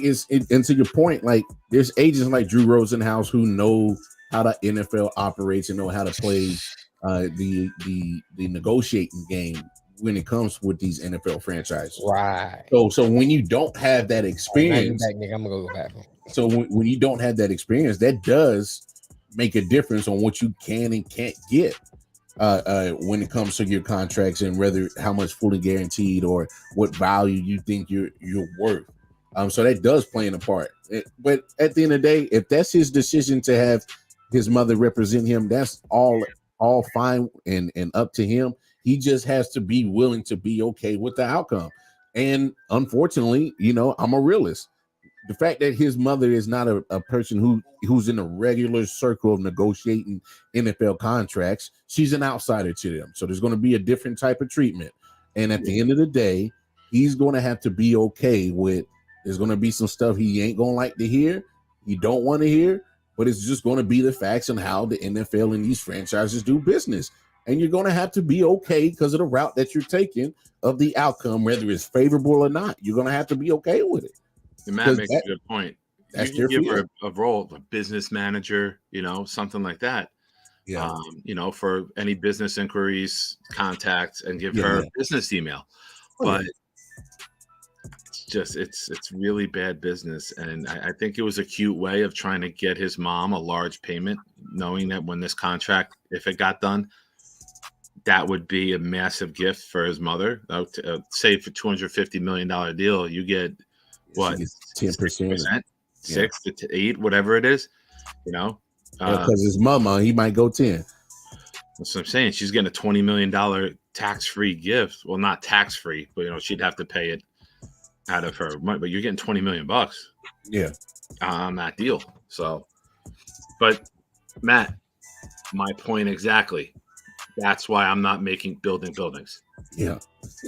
and to your point, like there's agents like Drew Rosenhaus who know how the NFL operates and know how to play the negotiating game when it comes with these NFL franchises. Right. So when you don't have that experience, I'm gonna go back. So when you don't have that experience, that does make a difference on what you can and can't get when it comes to your contracts and whether how much fully guaranteed or what value you think you're worth. So that does play in a part. But at the end of the day, if that's his decision to have his mother represent him, that's all fine and up to him. He just has to be willing to be okay with the outcome. And unfortunately, I'm a realist. The fact that his mother is not a person who's in a regular circle of negotiating NFL contracts, she's an outsider to them. So there's going to be a different type of treatment. And at the end of the day, he's going to have to be okay with, there's going to be some stuff he ain't going to like to hear, he don't want to hear, but it's just going to be the facts on how the NFL and these franchises do business. And you're going to have to be okay because of the route that you're taking of the outcome, whether it's favorable or not. You're going to have to be okay with it. And Matt makes a good point. That's you can give her a role, a business manager, something like that. Yeah. For any business inquiries, contact, and give her a business email. But it's really bad business. And I think it was a cute way of trying to get his mom a large payment, knowing that when this contract, if it got done, that would be a massive gift for his mother. Say for $250 million deal, you get what 10%, 6 to 8, whatever it is, because his mama, he might go 10. That's what I'm saying. She's getting a $20 million tax-free gift. Well, not tax-free, but she'd have to pay it out of her money. But you're getting $20 million, on that deal. So, but Matt, my point exactly. That's why I'm not building buildings. Yeah.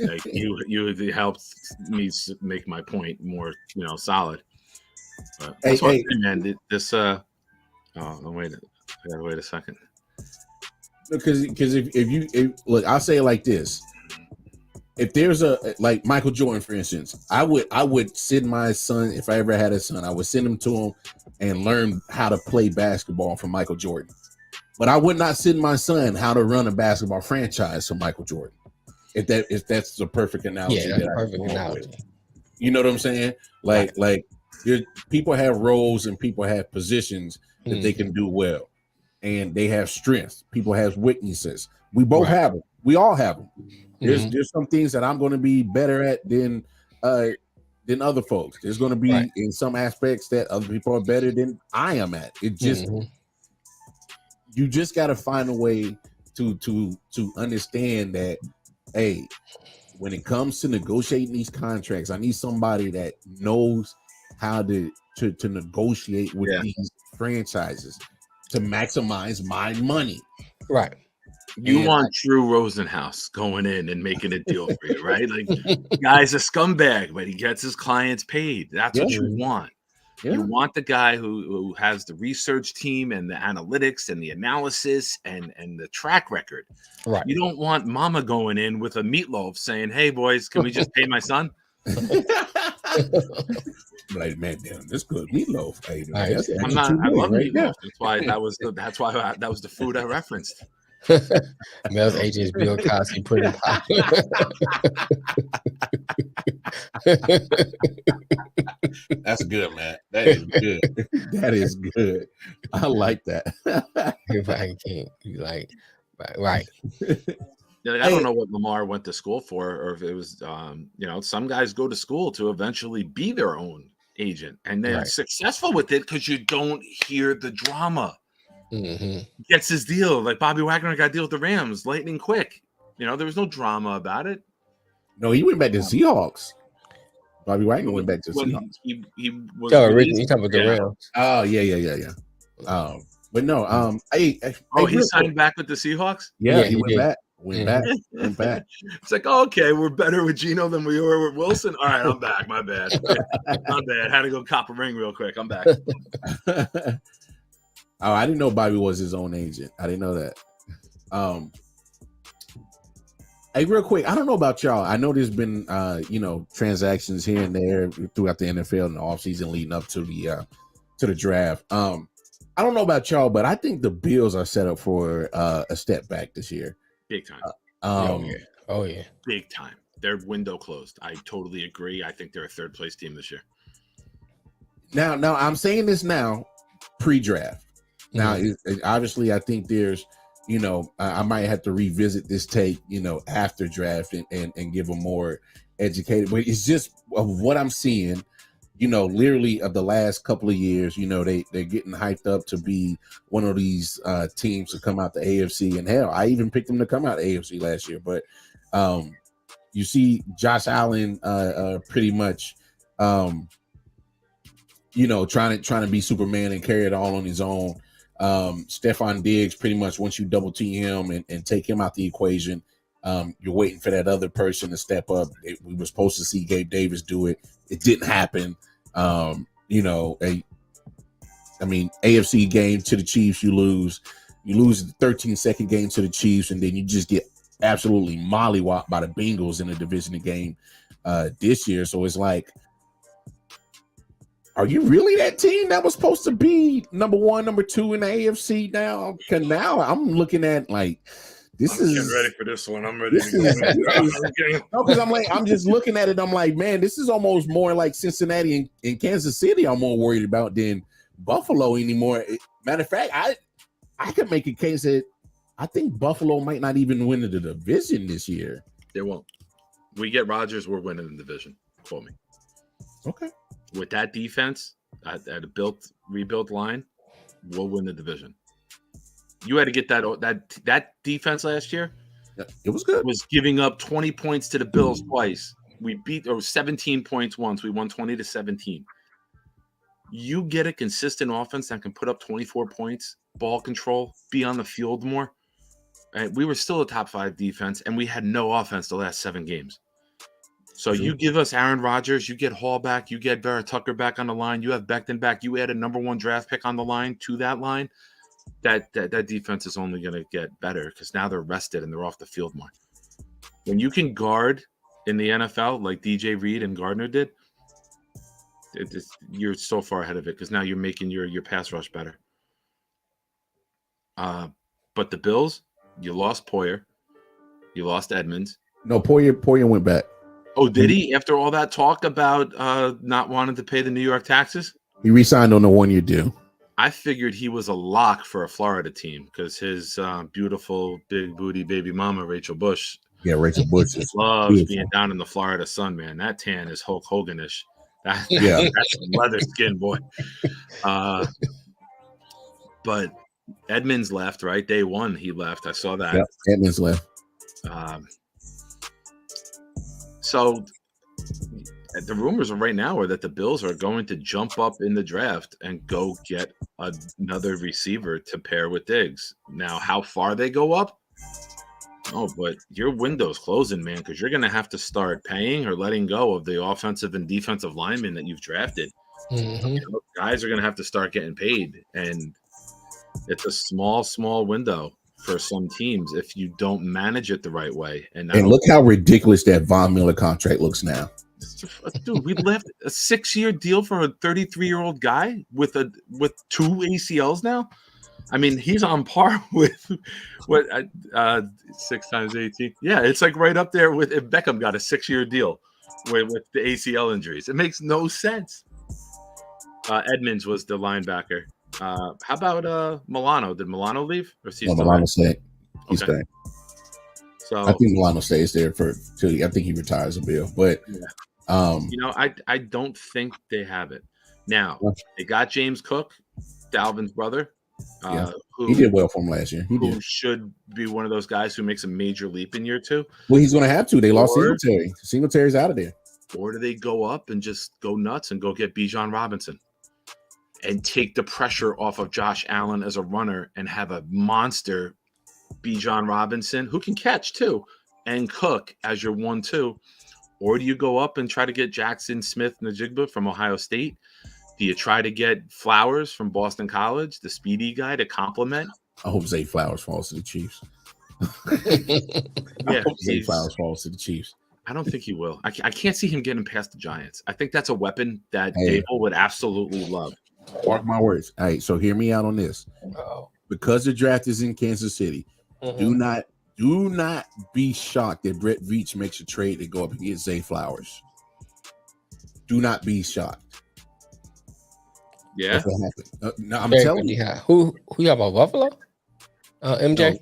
Like you helped me make my point more, loud. But hey, man, this wait a second. Because if look, I'll say it like this. If there's like Michael Jordan, for instance, I would send my son, if I ever had a son, I would send him to him and learn how to play basketball from Michael Jordan. But I would not send my son how to run a basketball franchise from Michael Jordan. If that's the perfect analogy. Yeah, that's a perfect analogy. You know what I'm saying? Like people have roles and people have positions that they can do well, and they have strengths. People have weaknesses. We both have them. We all have them. There's some things that I'm going to be better at than other folks. There's going to be in some aspects that other people are better than I am at. It just you just got to find a way to understand that, hey, when it comes to negotiating these contracts, I need somebody that knows how to negotiate with these franchises to maximize my money. Right. You want Drew Rosenhaus going in and making a deal for you, right? Like, guy's a scumbag, but he gets his clients paid. That's what you want. Yeah. You want the guy who has the research team and the analytics and the analysis and the track record. Right. You don't want mama going in with a meatloaf saying, "Hey boys, can we just pay my son?" Like, man, damn, this good meatloaf. Hey, I love meatloaf. That's why that was the food I referenced. Mel's AJ's Bill Cosby pudding pie. That's good, man. That is good. That is good. I like that. Everybody can't be like, right. I don't know what Lamar went to school for, or if it was, some guys go to school to eventually be their own agent, and they're successful with it because you don't hear the drama. Mm-hmm. Gets his deal, like Bobby Wagner got a deal with the Rams, lightning quick. There was no drama about it. No, he went back to Seahawks. Bobby Wagner went back to Seahawks. He was. You talking about the Rams? Oh yeah. But no, he signed back with the Seahawks. Yeah, he went back. Went back. It's like, okay, we're better with Geno than we were with Wilson. All right, I'm back. My bad. Had to go cop a ring real quick. I'm back. Oh, I didn't know Bobby was his own agent. I didn't know that. Hey, real quick, I don't know about y'all. I know there's been transactions here and there throughout the NFL in the offseason leading up to the draft. I don't know about y'all, but I think the Bills are set up for a step back this year. Big time. Oh yeah. Big time. Their window closed. I totally agree. I think they're a third place team this year. Now I'm saying this now, pre-draft. Now, obviously, I think there's, I might have to revisit this tape, after draft and give a more educated. But it's just of what I'm seeing, literally of the last couple of years. They're getting hyped up to be one of these teams to come out the AFC. And hell, I even picked them to come out the AFC last year. But you see Josh Allen pretty much, trying to be Superman and carry it all on his own. Stephon Diggs, pretty much once you double team him and take him out the equation, you're waiting for that other person to step up. We were supposed to see Gabe Davis do it. It didn't happen. AFC game to the Chiefs, you lose. You lose the 13-second game to the Chiefs, and then you just get absolutely mollywopped by the Bengals in a division game this year. So it's like, are you really that team that was supposed to be number one, number two in the AFC now? Because now I'm looking at like I'm getting ready for this one. I'm ready to go. No, because I'm just looking at it. I'm like, man, this is almost more like Cincinnati and Kansas City. I'm more worried about than Buffalo anymore. Matter of fact, I could make a case that I think Buffalo might not even win the division this year. They won't. We get Rodgers, we're winning the division. Quote me. Okay. With that defense at a rebuilt line, we'll win the division. You had to get that defense last year. Yeah, it was good. Was giving up 20 points to the Bills twice. We beat 17 points once. We won 20-17. You get a consistent offense that can put up 24 points, ball control, be on the field more. And we were still a top 5 defense, and we had no offense the last 7 games. So you give us Aaron Rodgers, you get Hall back, you get Vera Tucker back on the line, you have Becton back, you add a number 1 draft pick on the line to that line. That defense is only going to get better because now they're rested and they're off the field more. When you can guard in the NFL like DJ Reed and Gardner did, you're so far ahead of it because now you're making your pass rush better. But the Bills, you lost Poyer, you lost Edmonds. No, Poyer went back. Oh, did he? After all that talk about not wanting to pay the New York taxes? He re-signed on the 1-year deal. I figured he was a lock for a Florida team because his beautiful big booty baby mama, Rachel Bush. Yeah, Rachel Bush loves being down in the Florida sun, man. That tan is Hulk Hogan-ish. That's leather skin, boy. But Edmonds left, right? Day one, he left. I saw that. Yep, Edmonds left. So the rumors right now are that the Bills are going to jump up in the draft and go get another receiver to pair with Diggs. Now, how far they go up? Oh, but your window's closing, man, because you're going to have to start paying or letting go of the offensive and defensive linemen that you've drafted. Mm-hmm. Guys are going to have to start getting paid, and it's a small window for some teams if you don't manage it the right way. And look how ridiculous that Von Miller contract looks now. Dude, we left a 6-year deal for a 33-year-old guy with 2 ACLs now. I mean, he's on par with what 6 times 18. Yeah, it's like right up there with if Beckham got a 6-year deal with the ACL injuries. It makes no sense. Edmonds was the linebacker. How about Milano? Did Milano leave? Or is he Milano stayed. He's staying. So I think Milano stays there till I think he retires a bill. But I don't think they have it. Now they got James Cook, Dalvin's brother. Who he did well for him last year. Who should be one of those guys who makes a major leap in year 2. Well, he's going to have to. They lost Singletary. Singletary's out of there. Or do they go up and just go nuts and go get Bijan Robinson and take the pressure off of Josh Allen as a runner and have a monster Bijan Robinson who can catch too and Cook as your 1-2? Or do you go up and try to get Jackson Smith-Njigba from Ohio State? Do you try to get Flowers from Boston College, the speedy guy, to complement? I hope Zay Flowers falls to the Chiefs. I hope Zay Flowers falls to the Chiefs. I don't think he will. I can't see him getting past the Giants. I think that's a weapon that Dable would absolutely love. Mark my words. All right, so hear me out on this. Because the draft is in Kansas City, do not be shocked that Brett Veach makes a trade to go up and get Zay Flowers. Do not be shocked. Yeah. No, I'm telling you. Who you talking about? Buffalo? MJ? No.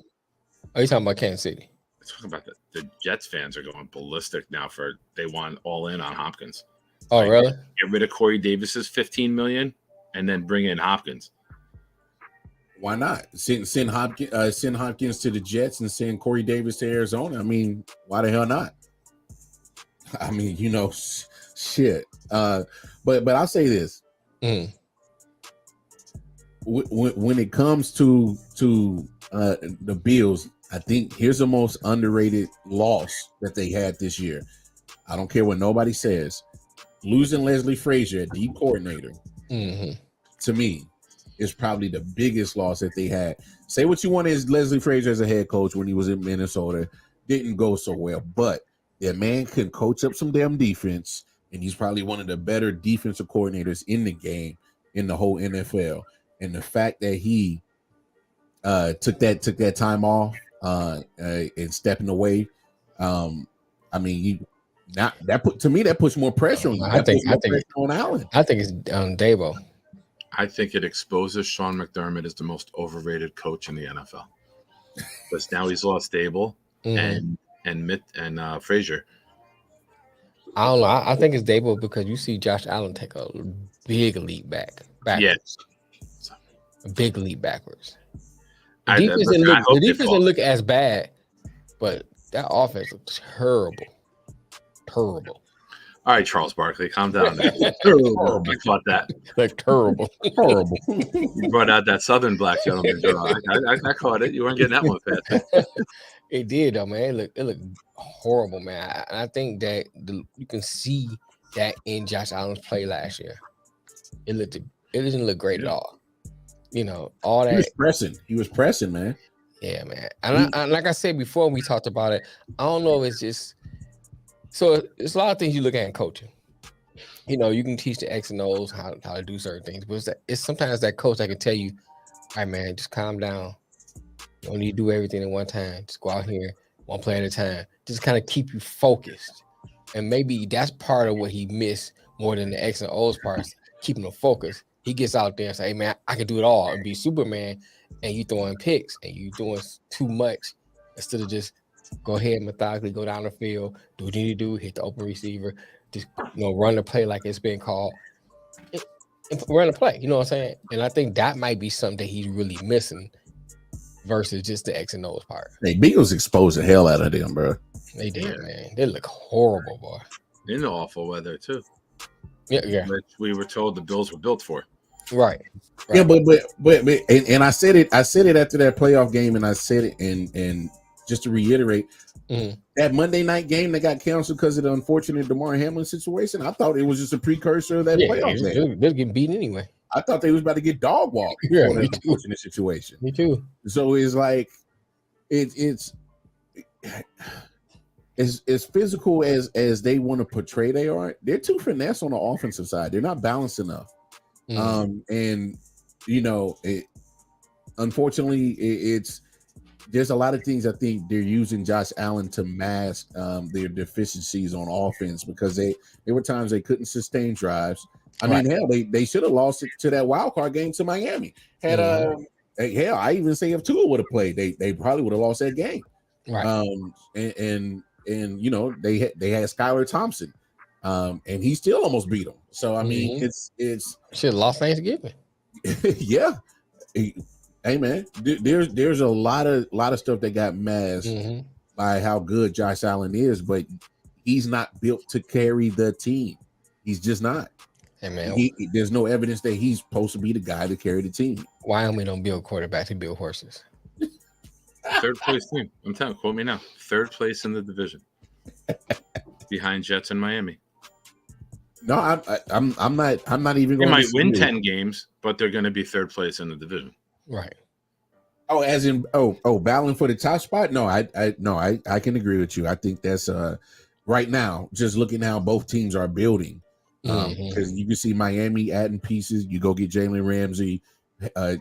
Are you talking about Kansas City? I'm talking about the Jets fans are going ballistic now they want all in on Hopkins. Oh, really? Get rid of Corey Davis's $15 million and then bring in Hopkins. Why not? Send Hopkins to the Jets and send Corey Davis to Arizona. I mean, why the hell not? I mean, shit. But I'll say this. When it comes to the Bills, I think here's the most underrated loss that they had this year. I don't care what nobody says. Losing Leslie Frazier, deep coordinator, to me, is probably the biggest loss that they had. Say what you want is Leslie Frazier as a head coach when he was in Minnesota. Didn't go so well, but that man can coach up some damn defense, and he's probably one of the better defensive coordinators in the game, in the whole NFL. And the fact that he took that time off and stepping away, I mean, that puts more pressure on. I think on Allen. I think it's Dabo. I think it exposes Sean McDermott as the most overrated coach in the NFL because now he's lost Dable and Frazier. I don't know. I think it's Dable because you see Josh Allen take a big leap backwards. Yes. A big leap backwards. The defense didn't look as bad, but that offense looked terrible. Terrible. All right, Charles Barkley, calm down. Terrible. I caught that. Like terrible. Horrible. You brought out that Southern black gentleman. I caught it. You weren't getting that one fast. It did, though, man. It looked horrible, man. I think that you can see that in Josh Allen's play last year. It didn't look great at all. All that. He was pressing, man. Yeah, man. And like I said before, we talked about it. I don't know if it's just. So it's a lot of things you look at in coaching. You can teach the X and O's how to do certain things, but it's sometimes that coach that can tell you, all right, man, just calm down. You don't need to do everything at one time. Just go out here, one play at a time. Just kind of keep you focused. And maybe that's part of what he missed more than the X and O's parts, keeping him focused. He gets out there and say, hey, man, I can do it all and be Superman, and you throwing picks and you doing too much instead of just go ahead, methodically go down the field, do what you need to do, hit the open receiver, just run the play like it's been called. run a play. You know what I'm saying? And I think that might be something that he's really missing versus just the X and O's part. Hey, Bengals exposed the hell out of them, bro. They did, man. They look horrible, boy. In the awful weather too. Yeah. Which we were told the Bills were built for. Right. Yeah, but and I said it after that playoff game, and I said it and just to reiterate, that Monday night game that got canceled because of the unfortunate DeMar Hamlin situation, I thought it was just a precursor of that playoff game. They're getting beaten anyway. I thought they was about to get dog walked for that unfortunate situation. Me too. So it's like it's as physical as they want to portray they are. They're too finesse on the offensive side. They're not balanced enough. And you know, unfortunately, there's a lot of things I think they're using Josh Allen to mask their deficiencies on offense, because there were times they couldn't sustain drives. I mean, hell, they should have lost it to that wild card game to Miami. Had hell, I even say if Tua would have played, they probably would have lost that game. Right. And you know, they had Skylar Thompson, and he still almost beat them. So I mean, it's should have lost Thanksgiving. Yeah. Hey man, there's a lot of stuff that got masked by how good Josh Allen is, but he's not built to carry the team. He's just not. Hey man, there's no evidence that he's supposed to be the guy to carry the team. Wyoming don't build quarterbacks; they build horses. Third place team. I'm telling you, quote me now. Third place in the division, behind Jets and Miami. No, I'm not even. They might win 10 games, but they're going to be third place in the division. Right. Oh, as in battling for the top spot. No, I can agree with you. I think that's right now, just looking how both teams are building. Because you can see Miami adding pieces. You go get Jalen Ramsey to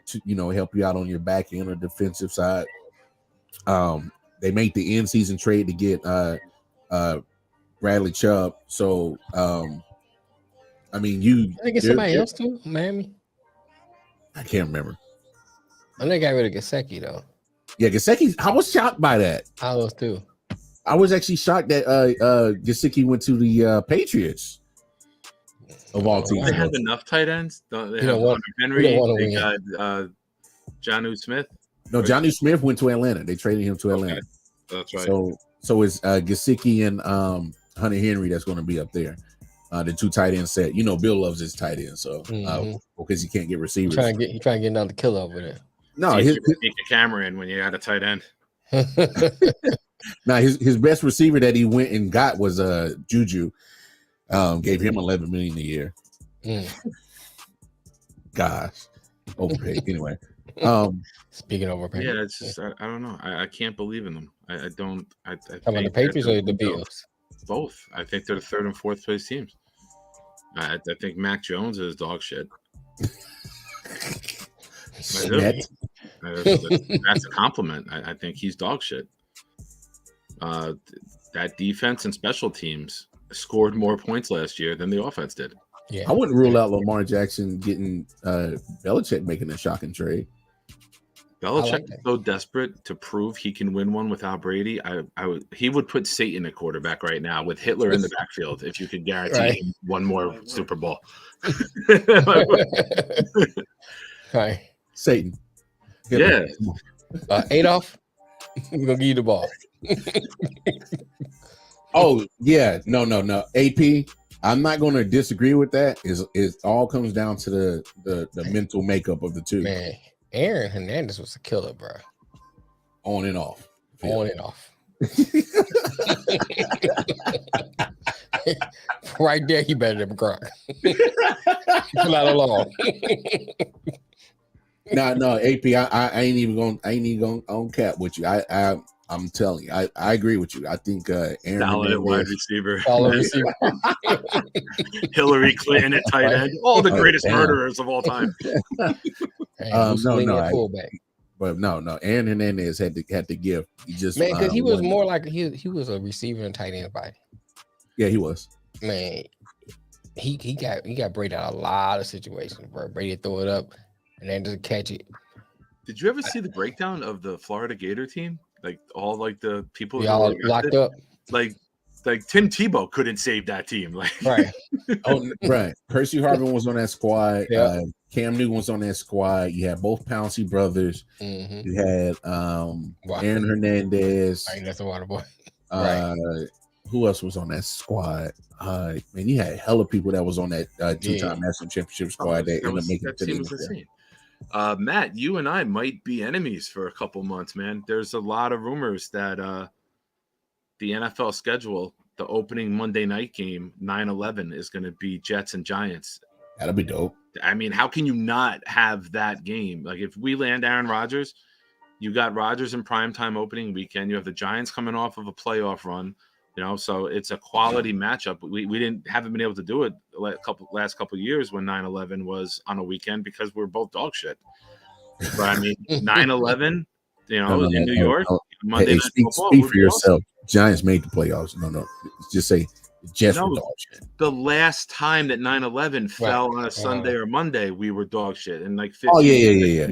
help you out on your back end or defensive side. They made the end season trade to get Bradley Chubb. So I mean, I think it's somebody else too, Miami. I can't remember. I think I got rid of Gesicki though. Yeah, Gesicki. I was shocked by that. I was too. I was actually shocked that Gesicki went to the Patriots. Of all teams, they have enough tight ends. They have Hunter Henry. They got Jonnu Smith. No, Jonnu Smith went to Atlanta. They traded him to Atlanta. That's right. So it's Gesicki and Hunter Henry that's going to be up there. The two tight end set. You know, Bill loves his tight end, so because he can't get receivers. He trying to get another killer over there. No, take a camera in when you got a tight end. Now his best receiver that he went and got was Juju. Gave him $11 million a year. Gosh, overpaid. Anyway, speaking of overpaid, yeah, it's just I don't know. I can't believe in them. I don't. I think the Patriots or the Bills? Both. I think they're the third and fourth place teams. I think Mac Jones is dog shit. That's a compliment. I think he's dog shit. That defense and special teams scored more points last year than the offense did. Yeah, I wouldn't rule out Lamar Jackson getting Belichick making a shocking trade. Belichick is so desperate to prove he can win one without Brady. He would put Satan at quarterback right now with Hitler in the backfield if you could guarantee him one more Super Bowl. Right, Satan. Yeah, Adolf, we're gonna give you the ball. Oh yeah, no. AP, I'm not going to disagree with that. It all comes down to the mental makeup of the two. Man, Aaron Hernandez was a killer, bro. On and off. On and off. Right there, he better than Gronk. Not alone. No, AP, I ain't even going on cap with you. I'm telling you, I agree with you. I think Aaron solid wide receiver. Hillary Clinton at tight end. All the greatest murderers of all time. Fullback. But no. Aaron Hernandez had to give. He just because he was more like he was a receiver and tight end body. Yeah, he was. Man, he got Brady out a lot of situations, bro. Brady throw it up and then just catch it. Did you ever see the breakdown of the Florida Gator team? Like all like the people all locked up. Like Like Tim Tebow couldn't save that team. Like Right. Right. Percy Harvin was on that squad. Yep. Cam Newton was on that squad. You had both Pouncey brothers. Mm-hmm. You had Aaron Hernandez. Right, that's a water boy. Right. Who else was on that squad? Man, you had hella people that was on that two-time national championship squad that ended up making it to the team was insane. Matt, you and I might be enemies for a couple months, man. There's a lot of rumors that the NFL schedule, the opening Monday night game, 9/11, is going to be Jets and Giants. That'll be dope. I mean, how can you not have that game? Like, if we land Aaron Rodgers, you got Rodgers in primetime opening weekend. You have the Giants coming off of a playoff run, so it's a quality matchup. We haven't been able to do it last couple of years when 9/11 was on a weekend because we're both dog shit. But I mean, 9/11, in New York, Monday night football. Speak for yourself. Giants made the playoffs. No. Just say Jets were dog shit. The last time that 9/11 fell on a Sunday or Monday, we were dog shit. And like 15, oh yeah.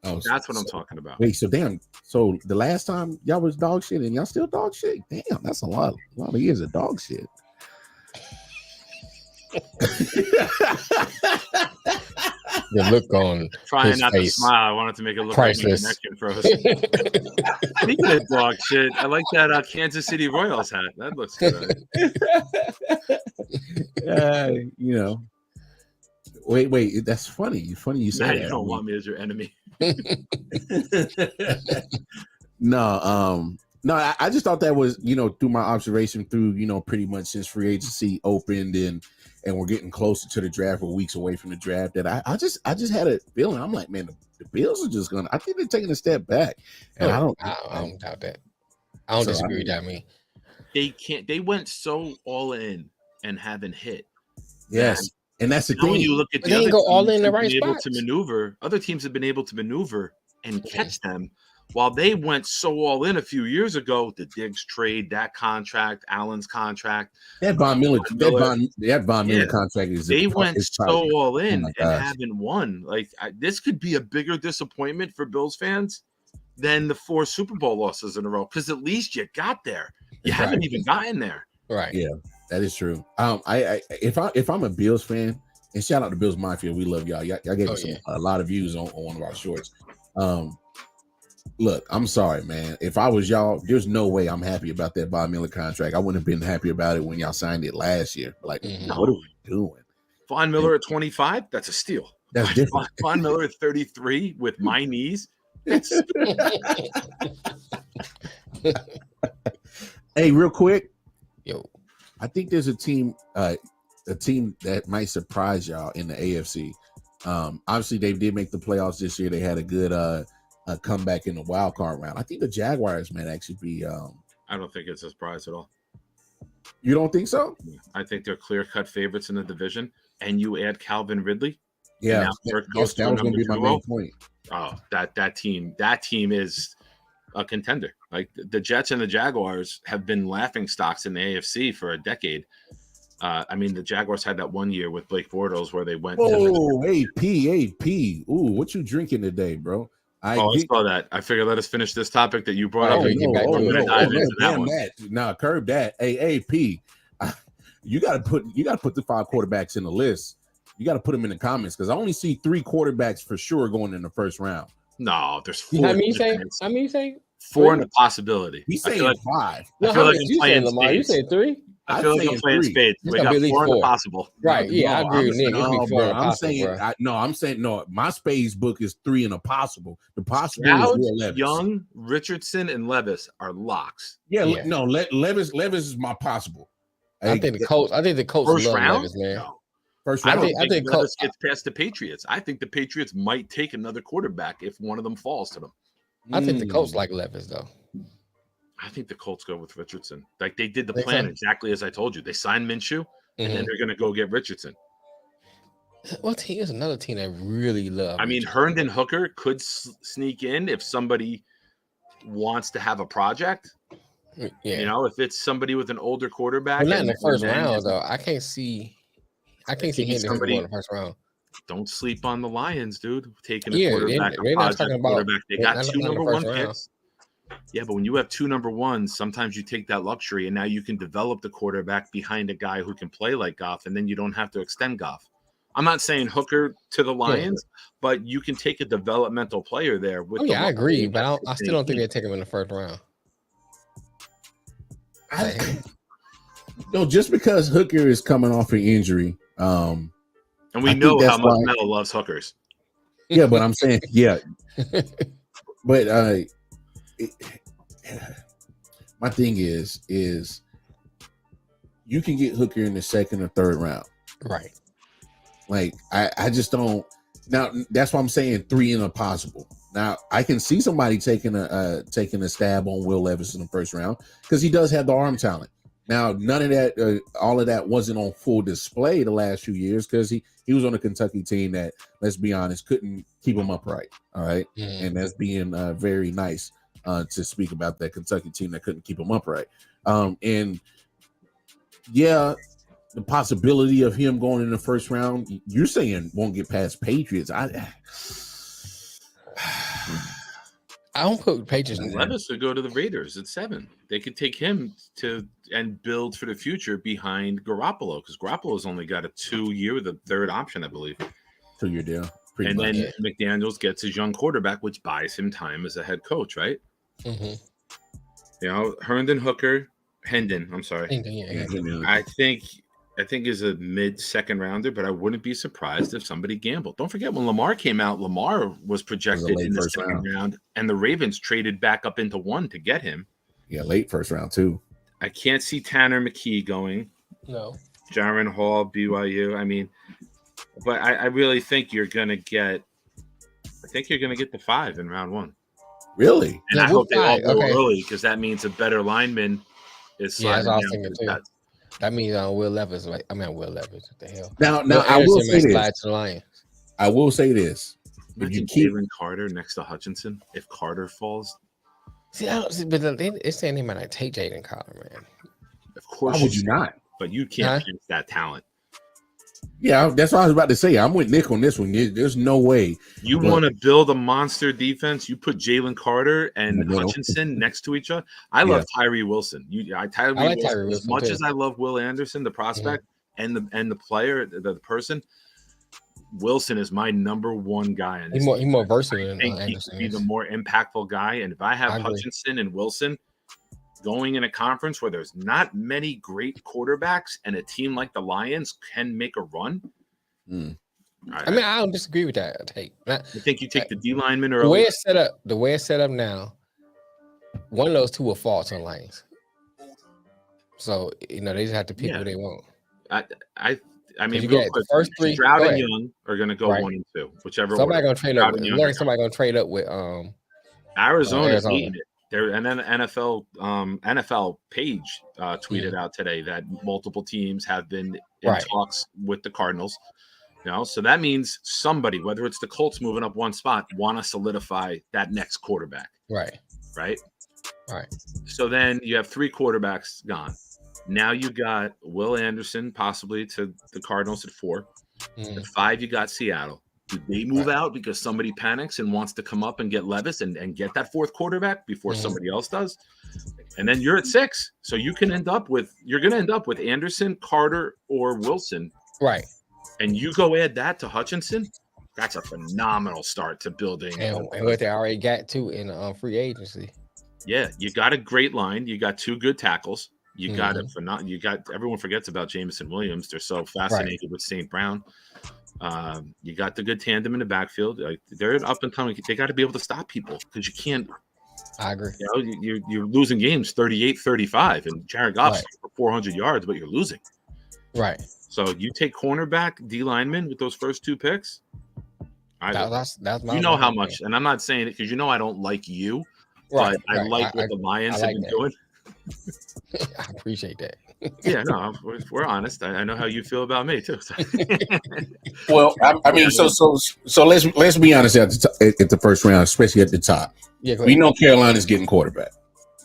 Oh, that's what I'm talking about. Wait, so the last time y'all was dog shit and y'all still dog shit? Damn, that's a lot of years of dog shit. The look on trying not face. to smile. I wanted to make it look priceless. Like my connection froze. Speaking of dog shit, I like that Kansas City Royals hat. That looks good. Wait, that's funny. Funny you say that. You don't want me as your enemy. No, I just thought that was, through my observation through, pretty much since free agency opened and we're getting closer to the draft, we're weeks away from the draft, that I just had a feeling. I'm like, man, the Bills are just I think they're taking a step back. And I don't doubt that. I don't disagree with that. I mean, they went so all in and haven't hit. Yes. And that's the thing. When you look at they go all in the right spots. Other teams have been able to maneuver and catch them, while they went so all in a few years ago. The Diggs trade, that contract, Allen's contract, that Von Miller contract is. They went so all in and haven't won. Like this could be a bigger disappointment for Bills fans than the 4 Super Bowl losses in a row, because at least you got there. You haven't even gotten there. Right. Yeah. That is true. If I'm a Bills fan, and shout out to Bills Mafia, we love y'all. Y'all gave us a lot of views on one of our shorts. Look, I'm sorry, man. If I was y'all, there's no way I'm happy about that Von Miller contract. I wouldn't have been happy about it when y'all signed it last year. Like, what are we doing? Von Miller at 25, that's a steal. That's different. Von Miller at 33 with my knees. Hey, real quick. Yo. I think there's a team that might surprise y'all in the AFC. Obviously, they did make the playoffs this year. They had a good comeback in the wild card round. I think the Jaguars might actually be. I don't think it's a surprise at all. You don't think so? I think they're clear-cut favorites in the division, and you add Calvin Ridley. Yeah, that was going to be my main point. Oh, that team is a contender. Like the Jets and the Jaguars have been laughing stocks in the AFC for a decade. I mean, the Jaguars had that one year with Blake Bortles where they went. Oh, AP. Ooh, what you drinking today, bro? I saw that. I figured let us finish this topic that you brought up. No, curb that. Hey, AP, you got to put the 5 quarterbacks in the list. You got to put them in the comments, because I only see 3 quarterbacks for sure going in the first round. No, there's 4. I mean, you say 4 in the possibility. He's saying 5. I feel like I'm playing Lamar? You say 3? I feel like I'm playing spades. We got 4 in the possible. Right. Yeah, I agree with Nick. I'm saying no. My spades book is 3 in a possible. The possible is Levis. Young, Richardson, and Levis are locks. Yeah. No, Levis is my possible. I think the Colts first love round? Levis, man. No. First round. I think Colts gets past the Patriots. I think the Patriots might take another quarterback if one of them falls to them. I think the Colts like Levis, though. I think the Colts go with Richardson. Like they did the plan exactly as I told you. They signed Minshew, and then they're going to go get Richardson. What team is another team I really love? I mean, Herndon Hooker could sneak in if somebody wants to have a project. Yeah. If it's somebody with an older quarterback. But not in the first round, though. I can't see somebody in the first round. Don't sleep on the Lions, dude. Taking a quarterback. They're not talking about. They got 2 number 1 picks. Yeah, but when you have 2 number ones, sometimes you take that luxury, and now you can develop the quarterback behind a guy who can play like Goff, and then you don't have to extend Goff. I'm not saying Hooker to the Lions, but you can take a developmental player there. With I agree, but I still don't think they take him in the first round. No, just because Hooker is coming off an injury, and we know how much Mel loves hookers. Yeah, but I'm saying, but my thing is you can get Hooker in the second or third round, right? Like I just don't. Now that's why I'm saying 3 in a possible. Now I can see somebody taking a stab on Will Levis in the first round because he does have the arm talent. Now none of that, all of that wasn't on full display the last few years because he was on a Kentucky team that, let's be honest, couldn't keep him upright. All right, and that's being very nice to speak about that Kentucky team that couldn't keep him upright. And yeah, the possibility of him going in the first round, you're saying won't get past Patriots. I don't put Patriots. Levis would go to the Raiders at 7. They could take him and build for the future behind Garoppolo because Garoppolo's only got a 2-year, the third option, I believe. 2-year deal. And then McDaniels gets his young quarterback, which buys him time as a head coach, right? Mm-hmm. You know, Hendon, I'm sorry. I think is a mid-second rounder, but I wouldn't be surprised if somebody gambled. Don't forget when Lamar came out, Lamar was projected in the second round, and the Ravens traded back up into 1 to get him. Yeah, late first round too. I can't see Tanner McKee going. No. Jaron Hall, BYU. I mean, but I really think you're gonna get. I think you're gonna get the 5 in round 1. Really? And I hope they all go early because that means a better lineman is sliding down. That means Will Levis. Will Levis. What the hell? Now I will say this. I will say this. If you keep Jalen Carter next to Hutchinson, if Carter falls. See, I don't see, but it's saying they might not take Jalen Carter, man. Of course. Why would you not? But you can't pinch that talent. Yeah, that's what I was about to say. I'm with Nick on this one. There's no way. You want to build a monster defense, you put Jalen Carter and Hutchinson next to each other. I love Tyree Wilson. Tyree Wilson. As much as I love Will Anderson, the prospect, and the player, the person, Wilson is my number 1 guy. And he's more versatile than Anderson. He could be the more impactful guy. And if I have Hutchinson and Wilson going in a conference where there's not many great quarterbacks and a team like the Lions can make a run. I don't disagree with that. I think you take the D lineman or the way it's set up now, one of those 2 will fall to the Lions. So they just have to pick who they want. I mean, you get the first 3. Stroud and Young are going to go 1 and 2, whichever. Somebody going to trade up. Somebody going to trade up with Arizona's eating it. And then the NFL page tweeted out today that multiple teams have been in talks with the Cardinals. So that means somebody, whether it's the Colts moving up 1 spot, want to solidify that next quarterback. Right. So then you have 3 quarterbacks gone. Now you got Will Anderson possibly to the Cardinals at 4. At 5, you got Seattle. Do they move out because somebody panics and wants to come up and get Levis and get that 4th quarterback before somebody else does? And then you're at 6. So you're going to end up with Anderson, Carter, or Wilson. Right. And you go add that to Hutchinson. That's a phenomenal start to building. And what they already got too in free agency. Yeah, you got a great line. You got 2 good tackles. You got everyone forgets about Jameson Williams. They're so fascinated with St. Brown. You got the good tandem in the backfield. They're up and coming. They got to be able to stop people because you can't. I agree. You're losing games 38-35, and Jared Goff's for 400 yards, but you're losing. Right. So you take cornerback, D lineman with those first 2 picks. That's my how much, and I'm not saying it because I don't like you, but I like what the Lions have been doing. I appreciate that. Yeah, no, we're honest. I know how you feel about me too. Well, I mean, so let's be honest at the first round, especially at the top. Yeah, we know Carolina's getting quarterback.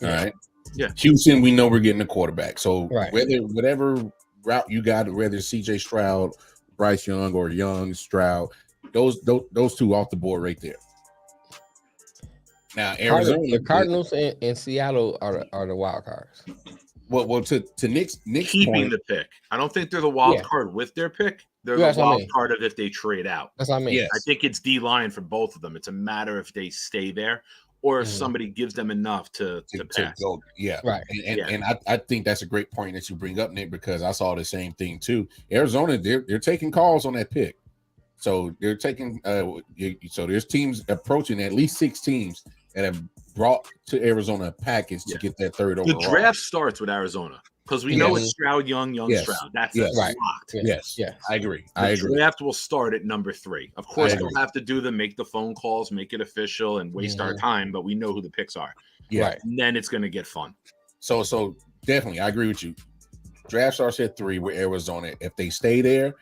All right. Yeah. Houston, we know we're getting a quarterback. So whatever route you got, whether it's CJ Stroud, Bryce Young, or Young Stroud, those 2 off the board right there. Now Arizona, the Cardinals and Seattle are the wild cards. Well, to Nick's keeping point, the pick. I don't think they're the wild card with their pick. They're Yeah, the wild card of if they trade out. That's what I mean. Yes. I think it's D-line for both of them. It's a matter if they stay there or if somebody gives them enough to pass. Go. Yeah. Right. And I think that's a great point that you bring up, Nick, because I saw the same thing too. Arizona, they're taking calls on that pick. So they're taking so there's teams approaching, at least 6 teams that have brought to Arizona a package to get that third overall. The draft starts with Arizona because we know it's Stroud, Young, Stroud. That's locked. Yes. I agree. The draft will start at number 3. Of course, we'll have to do make the phone calls, make it official, and waste our time, but we know who the picks are. Yeah. Right. And then it's going to get fun. So definitely, I agree with you. Draft starts at 3 with Arizona. If they stay there,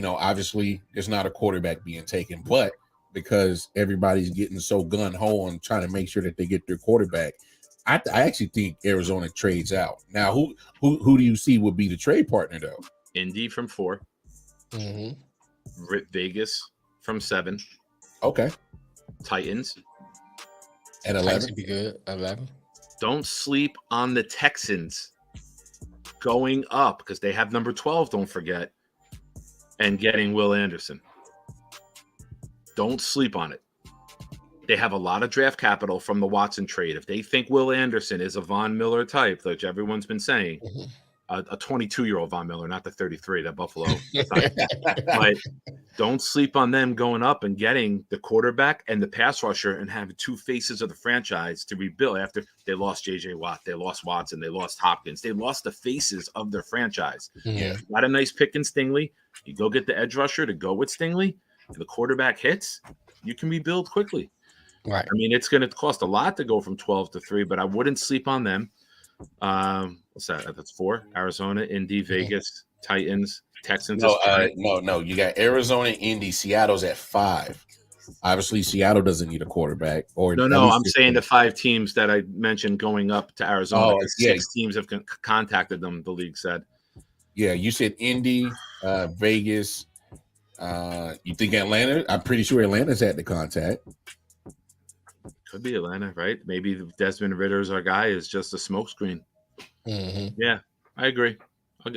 obviously there's not a quarterback being taken, but because everybody's getting so gun-ho on trying to make sure that they get their quarterback, I actually think Arizona trades out. Now, who do you see would be the trade partner though? Indy from 4. Vegas from 7. Okay. Titans at 11. Would be good. 11. Don't sleep on the Texans going up because they have number 12. Don't forget, and getting Will Anderson. Don't sleep on it. They have a lot of draft capital from the Watson trade. If they think Will Anderson is a Von Miller type, like everyone's been saying, a 22-year-old Von Miller, not the 33, that Buffalo type. But don't sleep on them going up and getting the quarterback and the pass rusher and having 2 faces of the franchise to rebuild after they lost J.J. Watt, they lost Watson, they lost Hopkins. They lost the faces of their franchise. Yeah. Got a nice pick in Stingley. You go get the edge rusher to go with Stingley, and the quarterback hits, you can rebuild quickly. Right. I mean, it's going to cost a lot to go from 12 to 3, but I wouldn't sleep on them. What's that? That's 4. Arizona, Indy, Vegas, Titans, Texans. No. You got Arizona, Indy, Seattle's at 5. Obviously, Seattle doesn't need a quarterback. No. I'm saying the 5 teams that I mentioned going up to Arizona. 6 teams have contacted them. The league said. Yeah, you said Indy, Vegas. You think Atlanta? I'm pretty sure Atlanta's had the contact. Could be Atlanta, right? Maybe Desmond Ritter's our guy is just a smokescreen. Yeah, I agree.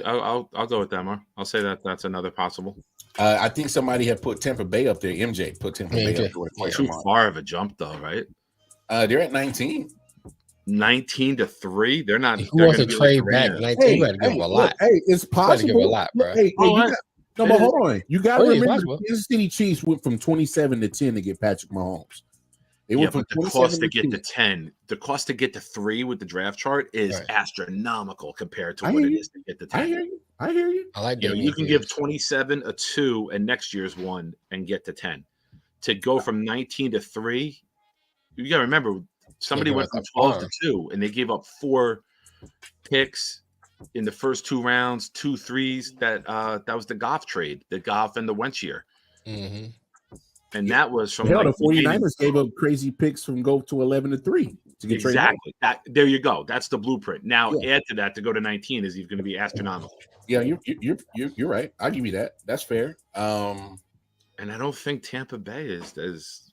I'll go with that, Mar. I'll say that's another possible. I think somebody had put Tampa Bay up there. MJ put Tampa Bay up there. Too far of a jump, though, right? They're at 19. 19 to 3. They're not. Who wants to trade back 19? You got to give them a lot. Hey, it's possible. Give a lot, bro. But hold on. You got to remember, the Kansas City Chiefs went from 27 to 10 to get Patrick Mahomes. But the cost to get to 10, the cost to get to 3 with the draft chart is astronomical compared to what it is to get to 10. I hear you. I like you can give 27 a 2 and next year's 1 and get to 10. To go from 19 to 3, you got to remember somebody went from 12 to 2 and they gave up 4 picks in the first 2 rounds, 2 threes. That was the Goff trade, the Goff and the Wentz year. And that was from the 49ers gave up crazy picks from go to 11 to 3 to get exactly that. There you go. That's the blueprint. Now add to that to go to 19 is going to be astronomical. Yeah, you're right. I'll give you that. That's fair. And I don't think Tampa Bay is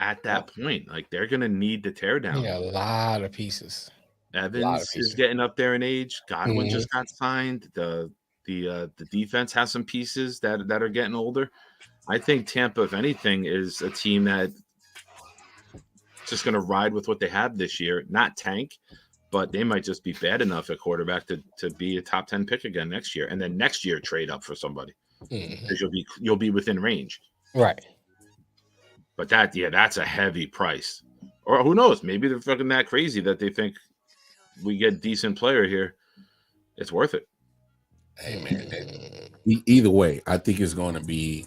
at that point. Like they're going to need the teardown. Yeah, a lot of pieces. Evans is getting up there in age. Godwin just got signed. The defense has some pieces that are getting older. I think Tampa, if anything, is a team that just going to ride with what they have this year, not tank, but they might just be bad enough at quarterback to be a top 10 pick again next year, and then next year trade up for somebody because you'll be within range, right? But that's a heavy price, or who knows? Maybe they're fucking that crazy that they think we get a decent player here. It's worth it. Hey man, either way, I think it's going to be.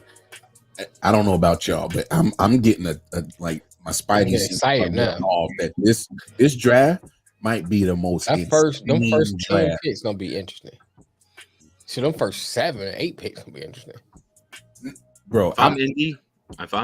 I don't know about y'all, but I'm getting a like my spidey excited now. That this draft might be the most. Them first 10 picks gonna be interesting. So them first 7, 8 picks gonna be interesting, bro. If I'm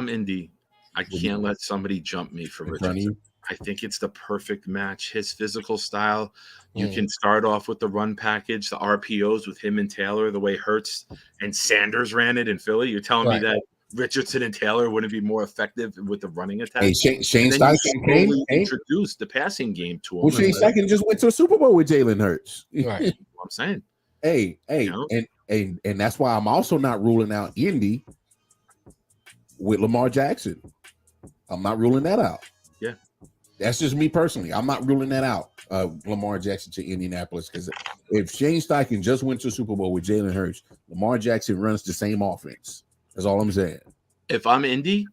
Indy, I can't let somebody jump me for Richardson. I think it's the perfect match. His physical style. You can start off with the run package, the RPOs with him and Taylor, the way Hurts and Sanders ran it in Philly. You're telling me that Richardson and Taylor wouldn't be more effective with the running attack. Hey, Shane Steichen introduced the passing game to him. Well, Shane Steichen just went to a Super Bowl with Jalen Hurts. Right. What I'm saying. Hey, and that's why I'm also not ruling out Indy with Lamar Jackson. I'm not ruling that out. Yeah. That's just me personally. I'm not ruling that out. Lamar Jackson to Indianapolis, because if Shane Steichen just went to a Super Bowl with Jalen Hurts, Lamar Jackson runs the same offense. That's all I'm saying. If I'm Indy,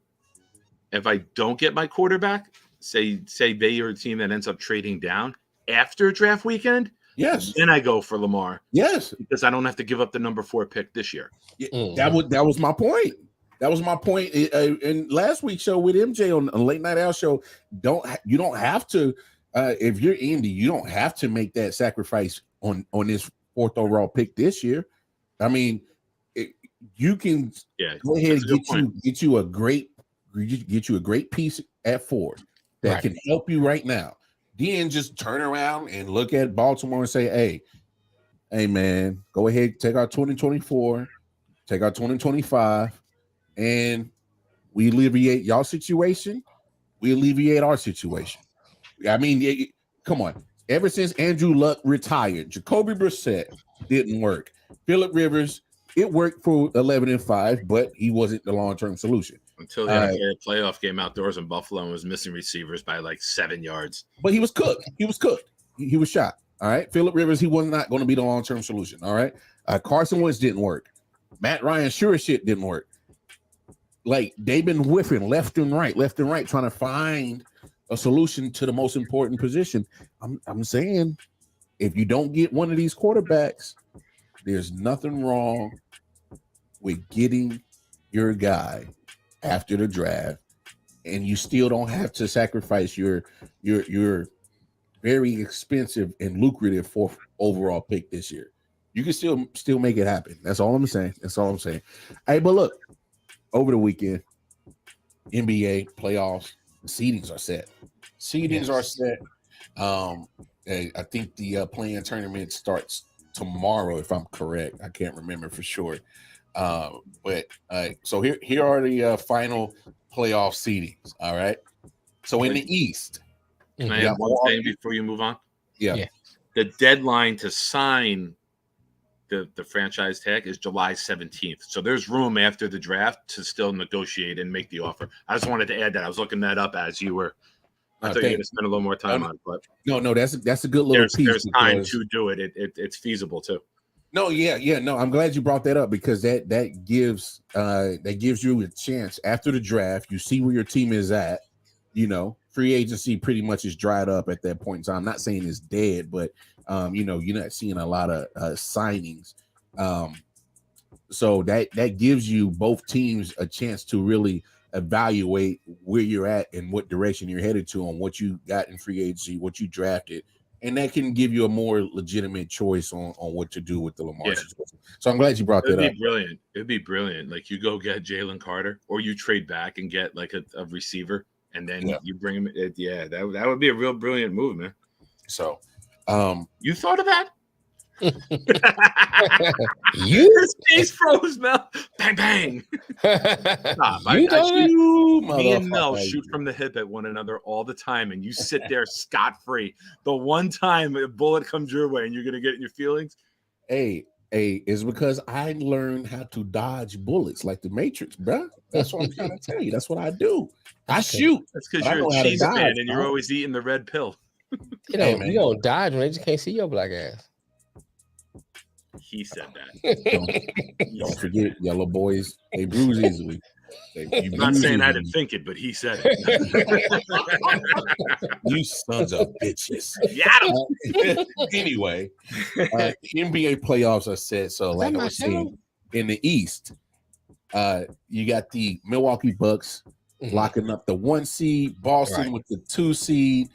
if I don't get my quarterback, say they are a team that ends up trading down after draft weekend, yes, then I go for Lamar. Yes, because I don't have to give up the number 4 pick this year. That was my point. That was my point in last week's show with MJ on a Late Night Out show. You don't have to if you're Indy, you don't have to make that sacrifice on this 4th overall pick this year. I mean, you can go ahead and get you a great piece at 4 that can help you right now. Then just turn around and look at Baltimore and say, hey man, go ahead, take our 2024, take our 2025, and we alleviate y'all situation. We alleviate our situation. I mean, come on. Ever since Andrew Luck retired, Jacoby Brissett didn't work. Phillip Rivers, it worked for 11-5, but he wasn't the long-term solution. Until they had a playoff game outdoors in Buffalo and was missing receivers by like 7 yards. But he was cooked. He was shot. All right. Phillip Rivers, he was not going to be the long-term solution. All right. Carson Wentz didn't work. Matt Ryan sure as shit didn't work. Like, they've been whiffing left and right, trying to find a solution to the most important position. I'm saying, if you don't get one of these quarterbacks, there's nothing wrong with getting your guy after the draft, and you still don't have to sacrifice your very expensive and lucrative 4th overall pick this year. You can still make it happen. That's all I'm saying. Hey, but look, over the weekend, NBA playoffs, seedings are set. I think the play-in tournament starts tomorrow, if I'm correct. I can't remember for sure. But so here are the final playoff seedings. All right. So in the East, can I have one thing before you move on? Yeah. The deadline to sign the franchise tag is July 17th. So there's room after the draft to still negotiate and make the offer. I just wanted to add that. I was looking that up as you were. I thought you were going to spend a little more time on it, but no, that's a good little piece. There's time to do it. It's feasible too. No, no. I'm glad you brought that up, because that gives you a chance after the draft. You see where your team is at. You know, free agency pretty much is dried up at that point in time. I'm not saying it's dead, but you're not seeing a lot of signings. So that gives you both teams a chance to really evaluate where you're at and what direction you're headed to on what you got in free agency, what you drafted. And that can give you a more legitimate choice on what to do with the Lamar situation. So I'm glad you brought that up. It'd be brilliant. Like, you go get Jalen Carter, or you trade back and get like a receiver, and then you bring him. That would be a real brilliant move, man. So, you thought of that? His face froze, Mel. Bang bang. Me and Mel shoot from the hip at one another all the time, and you sit there scot-free. The one time a bullet comes your way and you're gonna get in your feelings. Hey, it's because I learned how to dodge bullets like the Matrix, bro. That's what I'm trying to tell you. That's what I do. I shoot. That's because you're a cheese fan and you're always eating the red pill. You don't dodge when they just can't see your black ass. He said that. Don't forget, yellow boys, they bruise easily. I'm not saying I didn't think it, but he said it. You sons of bitches. Yeah. Anyway, NBA playoffs are set. So, like I was saying, in the East, you got the Milwaukee Bucks locking up the 1 seed, Boston with the 2 seed,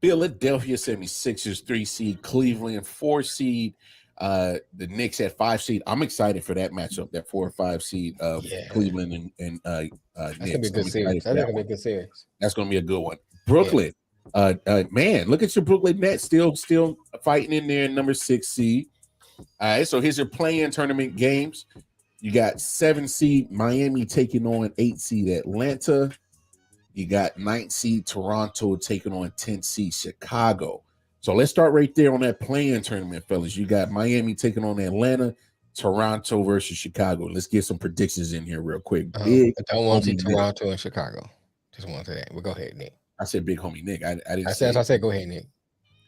Philadelphia 76ers 3 seed, Cleveland 4 seed. The Knicks at 5 seed. I'm excited for that matchup, that 4 or 5 seed of Cleveland and Knicks. That's gonna be a good series. That's gonna be a good series. That's gonna be a good one. Brooklyn, man, look at your Brooklyn Nets still fighting in there, number 6 seed. All right, so here's your play-in tournament games. You got 7 seed Miami taking on 8 seed Atlanta. You got 9th seed Toronto taking on 10th seed Chicago. So let's start right there on that play-in tournament, fellas. You got Miami taking on Atlanta, Toronto versus Chicago. Let's get some predictions in here real quick. I don't want to see Toronto and Chicago. Just want to say that. But go ahead, Nick. I said big homie Nick. I didn't say. I said go ahead, Nick.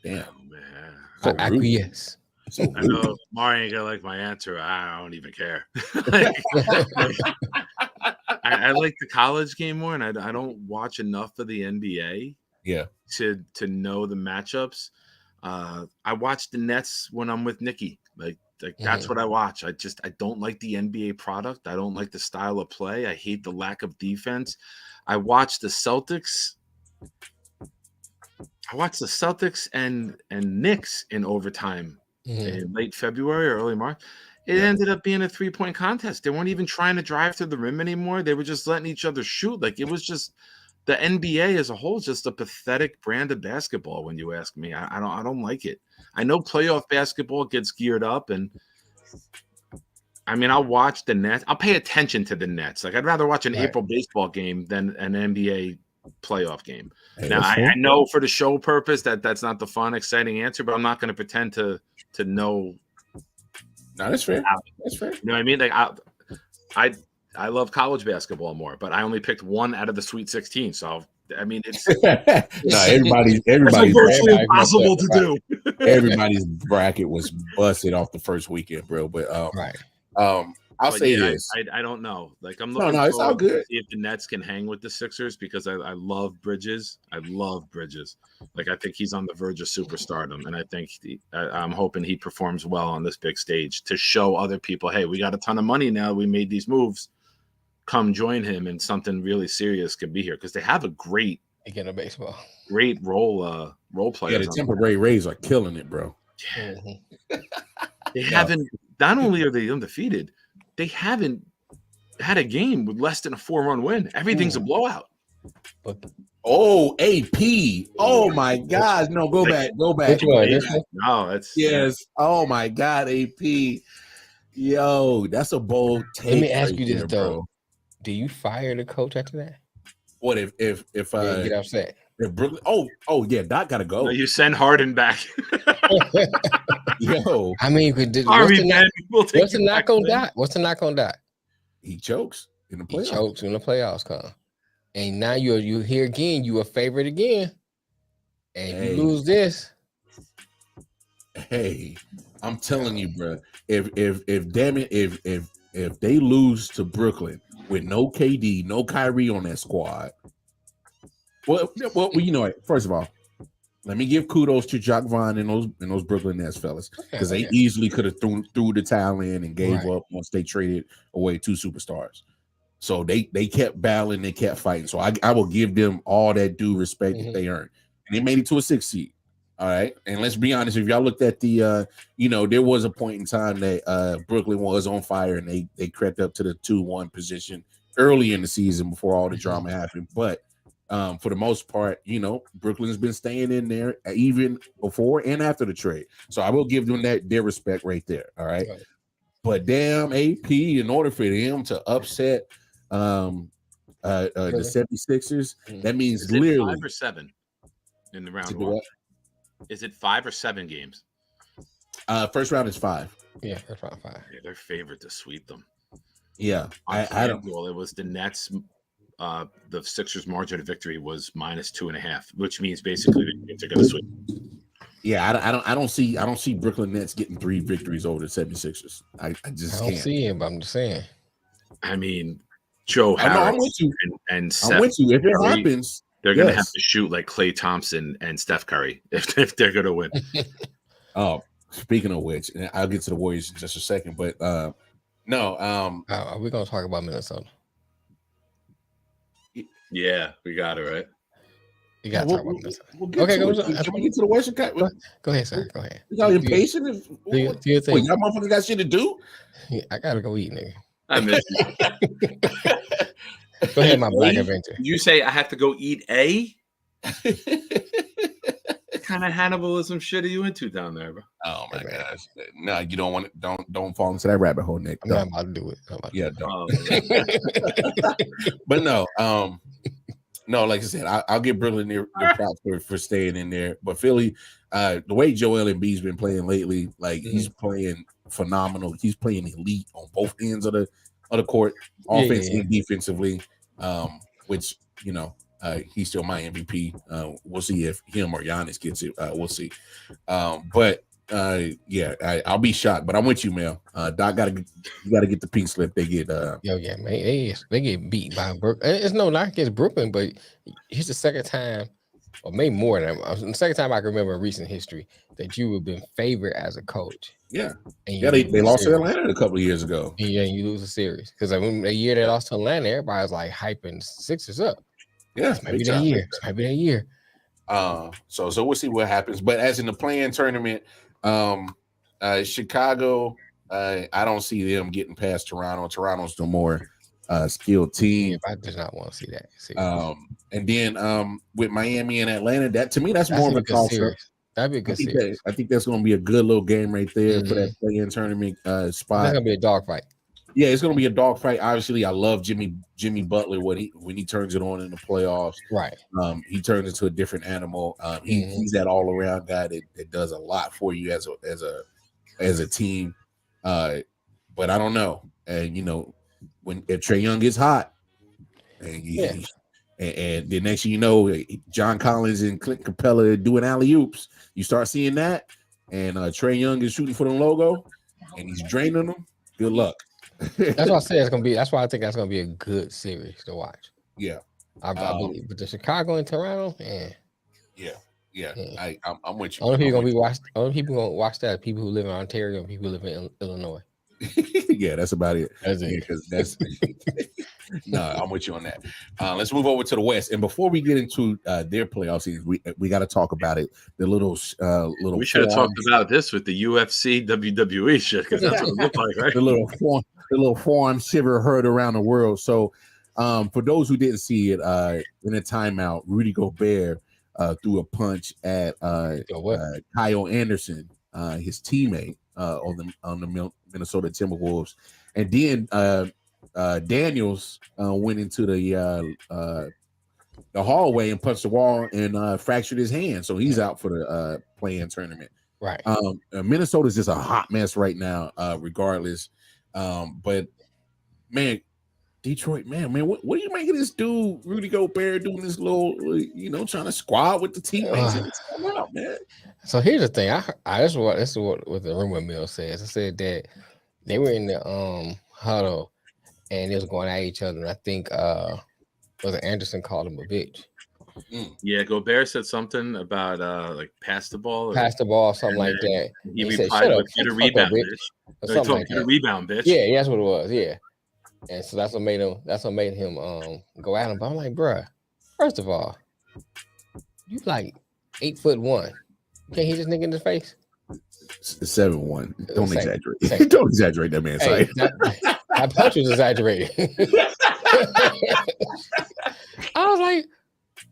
Damn, man. So acquiesce. So I know Mari ain't gonna like my answer. I don't even care. I like the college game more, and I don't watch enough of the NBA. Yeah, to know the matchups. I watch the Nets when I'm with Nikki. Like that's what I watch. I don't like the NBA product. I don't like the style of play. I hate the lack of defense. I watch the Celtics. and Knicks in overtime in late February or early March. It ended up being a 3-point contest. They weren't even trying to drive to the rim anymore. They were just letting each other shoot. Like it was just the NBA as a whole is just a pathetic brand of basketball. When you ask me, I don't like it. I know playoff basketball gets geared up, and I mean I'll watch the Nets. I'll pay attention to the Nets. Like I'd rather watch an April baseball game than an NBA playoff game. Now I know for the show purpose that's not the fun, exciting answer, but I'm not going to pretend to know. No, that's fair. That's fair. You know what I mean? Like I love college basketball more, but I only picked one out of the Sweet 16. So I mean, it's everybody's virtually impossible to do. Everybody's bracket was busted off the first weekend, bro. But I'll say this. I don't know. Like I'm looking it's all good. To see if the Nets can hang with the Sixers because I love Bridges. I love Bridges. Like I think he's on the verge of superstardom, and I think I'm hoping he performs well on this big stage to show other people, hey, we got a ton of money now. We made these moves. Come join him, and something really serious could be here because they have a great role players. Yeah, the temporary Rays are killing it, bro. Yeah. They haven't. Not only are they undefeated, they haven't had a game with less than a 4-run win. Everything's a blowout. Oh, AP. Oh my God. No, go back. No, it's yes. Oh my God, AP. Yo, that's a bold take. Let me ask you this though. Bro. Do you fire the coach after that? What if get upset? If Brooklyn, oh yeah, Doc gotta go. No, you send Harden back. Yo, I mean, what's the knock on Doc? What's the knock on Doc? He chokes in the playoffs. He chokes when the playoffs come, and now you here again. You a favorite again, and you lose this. Hey, I'm telling you, bro. If they lose to Brooklyn with no KD, no Kyrie on that squad. Well, you know what? First of all, let me give kudos to Jock Vaughn and those Brooklyn Nets fellas because they easily could have threw the towel in and gave up once they traded away 2 superstars. So they kept battling, they kept fighting. So I will give them all that due respect that they earned, and they made it to a 6th seed. All right, and let's be honest. If y'all looked at the, there was a point in time that Brooklyn was on fire and they crept up to the 2-1 position early in the season before all the drama happened. But for the most part, Brooklyn's been staying in there even before and after the trade. So I will give them their respect right there. All right, but damn AP, in order for them to upset the 76ers, that means literally 5 or 7 in the round one. Is it 5 or 7 games? First round is 5. Yeah, first round 5. Yeah, they're favored to sweep them. Yeah, I don't. It was the Nets. The Sixers' margin of victory was -2.5, which means basically they're going to sweep. Yeah, I don't see Brooklyn Nets getting 3 victories over the 76ers. I just don't see it, but I'm just saying. I mean, Joe Harris I'm with you. and I'm with you. If it happens. They're going to have to shoot like Klay Thompson and Steph Curry if they're going to win. Oh, speaking of which, and I'll get to the Warriors in just a second, but no. Are we going to talk about Minnesota? Yeah, we got it, right? You got to talk about Minnesota. Can we get to the Western Cup? Go ahead, sir. Go ahead. Y'all impatient? Y'all motherfuckers got shit to do? Yeah, I got to go eat, nigga. I miss you. Go ahead, my Black Avenger. You say I have to go eat a? kind of cannibalism shit are you into down there, bro? Oh my gosh. No, you don't want it. Don't fall into that rabbit hole, Nick. I'm not about to do it. Yeah, don't. But no, no, like I said, I'll give Brooklyn their props for staying in there. But Philly, the way Joel Embiid's been playing lately, like he's playing phenomenal. He's playing elite on both ends of the court, offense and defensively. Which he's still my MVP. We'll see if him or Giannis gets it. We'll see. But I'll be shocked. But I'm with you, Mel. Doc gotta get the pink slip. They get man. They get beat by Brooklyn. It's no knock against Brooklyn, but here's the second time, or maybe more than the second time I can remember in recent history that you have been favored as a coach. Yeah, they lost to Atlanta a couple of years ago. Yeah, you lose a series because the year they lost to Atlanta, everybody was like hyping Sixers up. Yeah, maybe that year. Maybe that year. So we'll see what happens. But as in the play-in tournament, Chicago, I don't see them getting past Toronto. Toronto's the more skilled team. I did not want to see that. And then with Miami and Atlanta, that's more of a toss-up. That'd be a good series. I think that's going to be a good little game right there for that play-in tournament spot. It's going to be a dogfight. Yeah, it's going to be a dogfight. Obviously, I love Jimmy Butler when he turns it on in the playoffs. Right. He turns into a different animal. He's that all-around guy that does a lot for you as a team. But I don't know. And if Trae Young gets hot, and the next thing you know, John Collins and Clint Capella doing alley-oops, you start seeing that, and Trae Young is shooting for the logo, and he's draining them. Good luck. That's why I say it's gonna be. That's why I think that's gonna be a good series to watch. Yeah, I believe. But the Chicago and Toronto, yeah. I'm with you. Only people gonna watch that are people who live in Ontario and people who live in Illinois. Yeah, that's about it. That's it. That's no, I'm with you on that. Let's move over to the West, and before we get into their playoff season, we got to talk about it. The little. We should have talked about this with the UFC WWE shit because that's what it looked like, right? The little forearm shiver heard around the world. So, for those who didn't see it, in a timeout, Rudy Gobert threw a punch at Kyle Anderson, his teammate on the Minnesota Timberwolves, and then Daniels went into the hallway and punched the wall and fractured his hand, so he's out for the play-in tournament. Right. Minnesota's just a hot mess right now, regardless. But man, Detroit, man, what do you make of this dude, Rudy Gobert, doing this little, trying to squad with the teammates? Out, man. So here's the thing. This is what the rumor mill says. It said that they were in the huddle and they was going at each other. And I think was Anderson called him a bitch. Yeah, Gobert said something about like pass the ball, something like that. He replied with get a rebound, bitch. He told him get a rebound, bitch. Yeah, that's what it was. Yeah. And so that's what made him go at him. But I'm like, bruh, first of all, you like 8'1". Can't hit this nigga in the face? 7'1". Don't exaggerate. Don't exaggerate that man's size. That punch was exaggerated. I was like,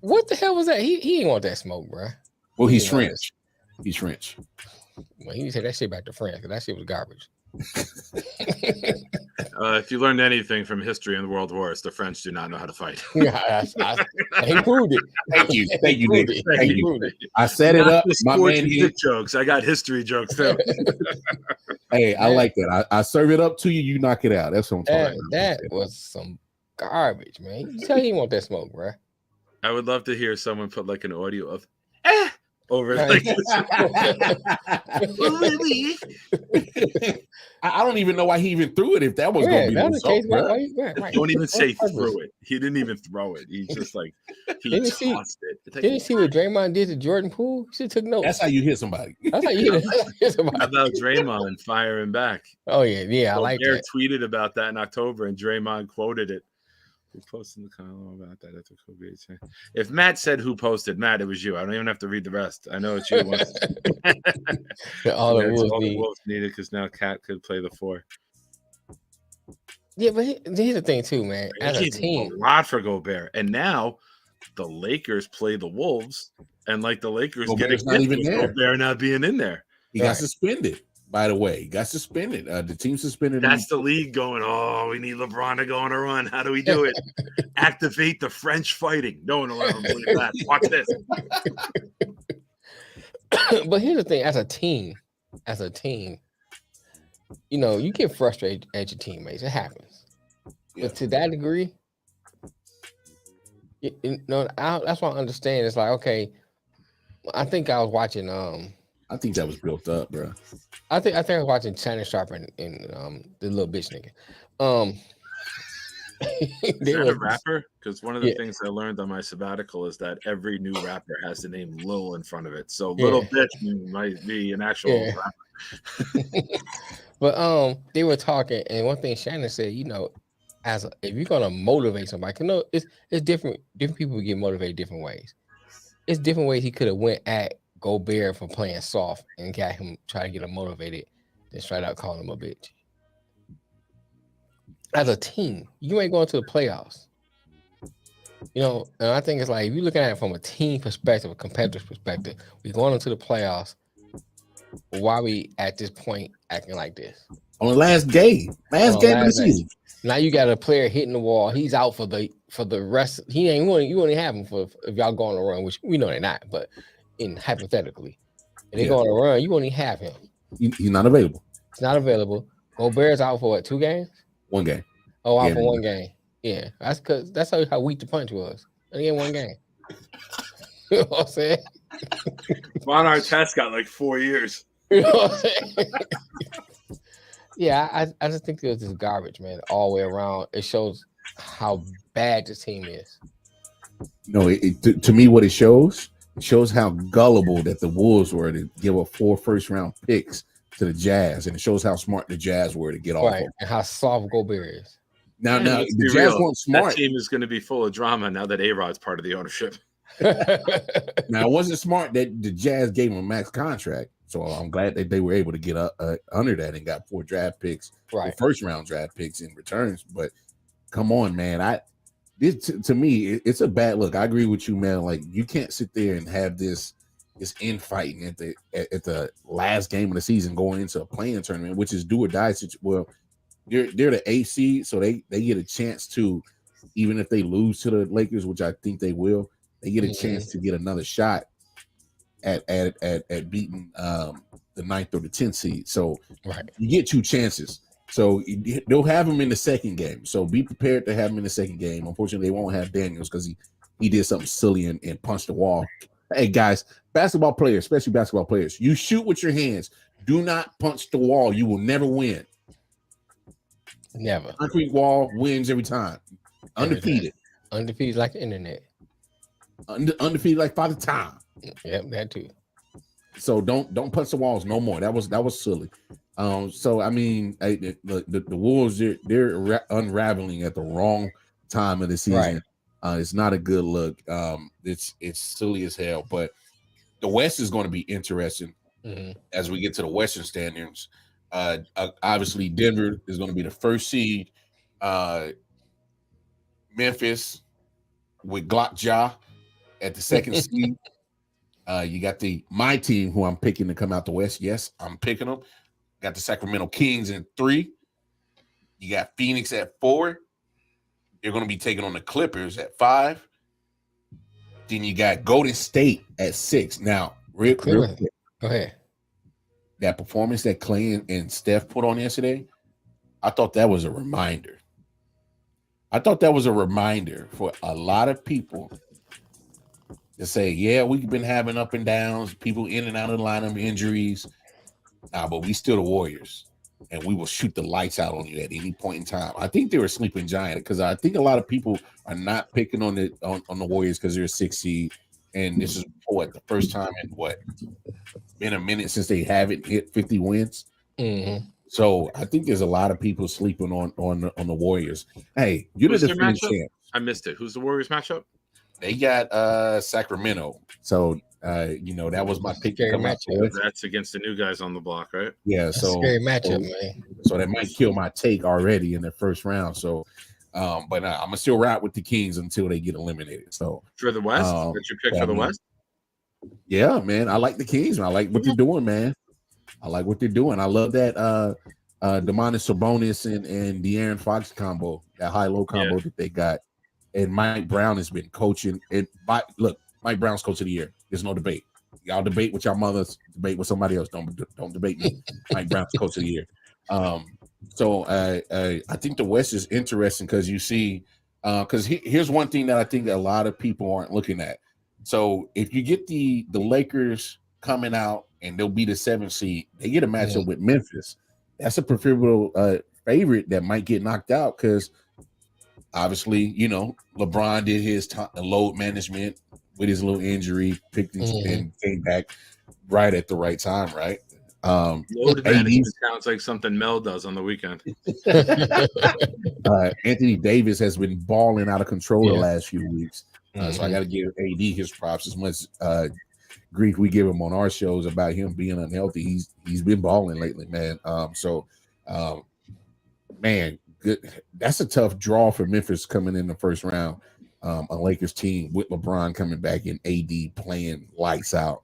what the hell was that? He ain't want that smoke, bro. Well, he's French. He's French. Well, he need to take that shit back to France because that shit was garbage. If you learned anything from history and the world wars, the French do not know how to fight. He proved it. Thank you, Nick. Thank you. I set it up. My man here. Jokes. I got history jokes too. Hey, I like that. I serve it up to you. You knock it out. That's what I'm talking about. That was some garbage, man. You tell he want that smoke, bro. I would love to hear someone put like an audio of over like I don't even know why he even threw it if that was going to be the case. Right. Don't even say threw it. He didn't even throw it. He just like he tossed it. Didn't you see what Draymond did to Jordan Poole? He should took notes. That's how you hit somebody. That's how you hit somebody. How about Draymond firing back? Oh yeah, I like that. Tweeted about that in October, and Draymond quoted it. Who posted the column about that? That's what Kobe said. If Matt said who posted, Matt, it was you. I don't even have to read the rest. I know it's you. All the Wolves needed because now Cat could play the 4. Yeah, but here's the thing too, man. As a team, a lot for Gobert, and now the Lakers play the Wolves And like the Lakers Gobert's not even there. Gobert not being in there. He got suspended, by the way. He got suspended. The team suspended him. That's the league going, oh, we need LeBron to go on a run. How do we do it? Activate the French fighting. No one will ever believe that. Watch this. But here's the thing, as a team, you know, you get frustrated at your teammates. It happens. Yeah. But to that degree, that's what I understand. It's like, okay, I think I was watching I think that was built up, bro. I think I was watching Shannon Sharp and the little bitch nigga. Is that a rapper? Because one of the things I learned on my sabbatical is that every new rapper has the name Lil in front of it. So little bitch might be an actual rapper. But they were talking, and one thing Shannon said, you know, if you're gonna motivate somebody, you know, it's different. Different people get motivated different ways. It's different ways he could have went at Gobert for playing soft and got him try to get him motivated, then straight out calling him a bitch. As a team, you ain't going to the playoffs. You know, and I think it's like if you're looking at it from a team perspective, a competitive perspective, we're going into the playoffs. Why we at this point acting like this? On the last game of the season. Now you got a player hitting the wall. He's out for the rest. He ain't going. You only have him for if y'all go on a run, which we know they're not. But hypothetically, if they go on a run, you only have him. He's not available. He's not available. Gobert's out for what, 2 games? 1 game. Oh, out for 1 game. Yeah, that's because that's how weak the punch was. Only in 1 game. You know what I'm saying? Von Artest got like 4 years. You know what I'm saying? Yeah, I just think it was just garbage, man, all the way around. It shows how bad this team is. No, to me, what it shows how gullible that the Wolves were to give up 4 first-round picks to the Jazz, and it shows how smart the Jazz were to get off. Right, and how soft Gobert is. Now the Jazz weren't smart. That team is going to be full of drama now that A-Rod's part of the ownership. Now, it wasn't smart that the Jazz gave him a max contract, so I'm glad that they were able to get under that and got 4 draft picks, right? First-round draft picks in returns. But come on, man, to me, it's a bad look. I agree with you, man. Like, you can't sit there and have this infighting at the last game of the season going into a playing tournament, which is do or die. Well, they're the 8th seed, so they get a chance to, even if they lose to the Lakers, which I think they will, they get a chance to get another shot at beating the 9th or the 10th seed. So you get 2 chances. So they'll have him in the second game. So be prepared to have him in the second game. Unfortunately, they won't have Daniels because he did something silly and punched the wall. Hey, guys, basketball players, especially basketball players, you shoot with your hands. Do not punch the wall. You will never win. Never. Concrete wall wins every time. Undefeated. Undefeated like the internet. Undefeated like Father Time. Yep, that too. So don't punch the walls no more. That was silly. So I mean, the Wolves they're unraveling at the wrong time of the season. Right. It's not a good look. It's silly as hell. But the West is going to be interesting as we get to the Western standings. Obviously, Denver is going to be the 1st seed. Memphis with Glock Ja at the 2nd seed. You got my team, who I'm picking to come out the West. Yes, I'm picking them. Got the Sacramento Kings in 3. You got Phoenix at 4. You're going to be taking on the Clippers at 5. Then you got Golden State at 6. Now, real quick. Go ahead. That performance that Clay and Steph put on yesterday, I thought that was a reminder. I thought that was a reminder for a lot of people to say, yeah, we've been having up and downs, people in and out of the lineup, injuries. But we still the Warriors, and we will shoot the lights out on you at any point in time. I think they were a sleeping giant because I think a lot of people are not picking on the Warriors because they're a 6th seed, and this is the first time in been a minute since they haven't hit 50 wins. Mm-hmm. So I think there's a lot of people sleeping on the Warriors. Hey, you're the defending champ. I missed it. Who's the Warriors matchup? They got Sacramento. So that was my pick to come out. That's against the new guys on the block, right? Yeah, that's a scary matchup, man. So that might kill my take already in the first round. So, but I'm gonna still ride with the Kings until they get eliminated. So for the West, that's your pick for the West. Yeah, man. I like the Kings, man. I like what they're doing, man. I like what they're doing. I love that Domantas Sabonis and De'Aaron Fox combo, that high-low combo that they got. And Mike Brown has been coaching. And look, Mike Brown's coach of the year. There's no debate. Y'all debate with your mothers, debate with somebody else. Don't debate me. Mike Brown's coach of the year. So I think the West is interesting because you see, because here's one thing that I think that a lot of people aren't looking at. So if you get the Lakers coming out and they'll be the 7th seed, they get a matchup with Memphis. That's a preferable favorite that might get knocked out because obviously, you know, LeBron did his load management with his little injury, picked and came back right at the right time, right? Load management sounds like something Mel does on the weekend. Anthony Davis has been balling out of control the last few weeks. So I got to give AD his props. As much grief we give him on our shows about him being unhealthy, he's been balling lately, man. Man, good. That's a tough draw for Memphis coming in the first round. A Lakers team with LeBron coming back and AD playing lights out.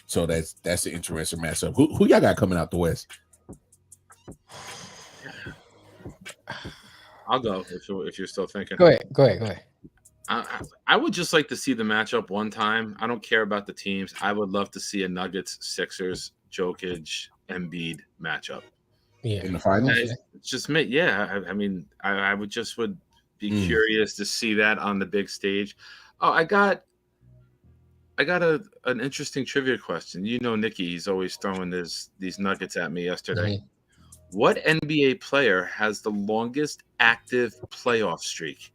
So that's an interesting matchup. Who y'all got coming out the West? I'll go if you're still thinking. Go ahead. I would just like to see the matchup one time. I don't care about the teams. I would love to see a Nuggets, Sixers, Jokic, Embiid matchup. Yeah, in the finals. It's just me. Yeah, I mean, I would be curious to see that on the big stage. Oh, I got an interesting trivia question. You know, Nikki, he's always throwing these nuggets at me yesterday. What NBA player has the longest active playoff streak?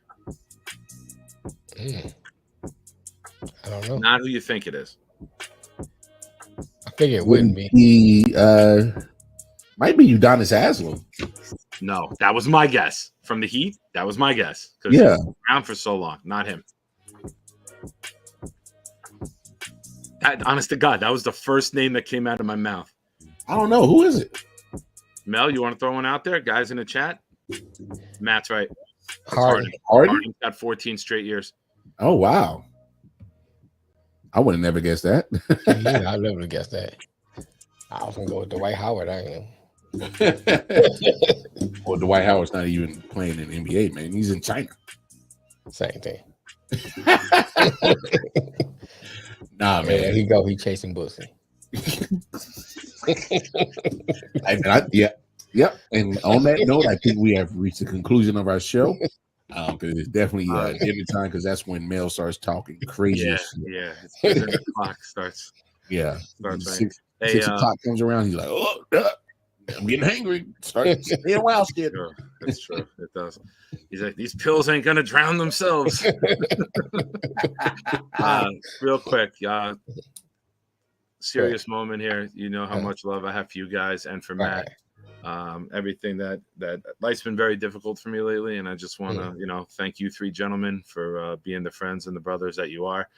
I don't know. Not who you think it is. I figure it wouldn't be. Might be Udonis Haslem. No, that was my guess. From the Heat, that was my guess. Yeah. He was around for so long. Not him. Honest to God, that was the first name that came out of my mouth. I don't know. Who is it? Mel, you want to throw one out there? Guys in the chat? Matt's right. Harden. Harden's got 14 straight years. Oh, wow. I would have never guessed that. Yeah, I never guessed that. I was going to go with Dwight Howard. I am. Well, Dwight Howard's not even playing in the NBA, man. He's in China. Same thing. Nah, man. There he go. He chasing pussy. Yep. And on that note, I think we have reached the conclusion of our show. Because it's definitely dinner time. Because that's when Mel starts talking crazy. Yeah. The clock starts. Yeah. Starts 6 o'clock comes around. He's like, "Oh, I'm getting hangry. Start staying wild, kid." Sure, that's true. It does. He's like, these pills ain't gonna drown themselves. Real quick, serious moment here. You know how much love I have for you guys and for Matt. Everything that life's been very difficult for me lately, and I just want to thank you 3 gentlemen for being the friends and the brothers that you are.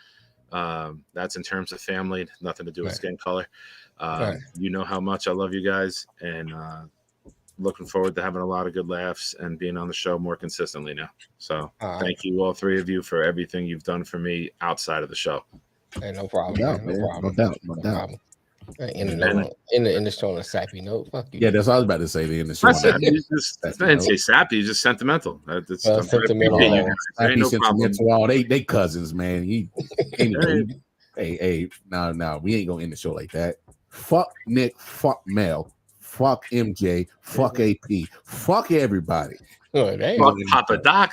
That's in terms of family, nothing to do with skin color. You know how much I love you guys, and looking forward to having a lot of good laughs and being on the show more consistently now. So thank you, all 3 of you, for everything you've done for me outside of the show. Hey, no problem. No doubt. In the show on a sappy note. Fuck you. Yeah, that's what I was about to say. The end of the show. I didn't say sappy, he's just sentimental. Sentimental. Sentimental. They cousins, man. Hey, no, we ain't gonna end the show like that. Fuck Nick, fuck Mel, fuck MJ, fuck AP, fuck everybody. Oh, fuck Papa Doc.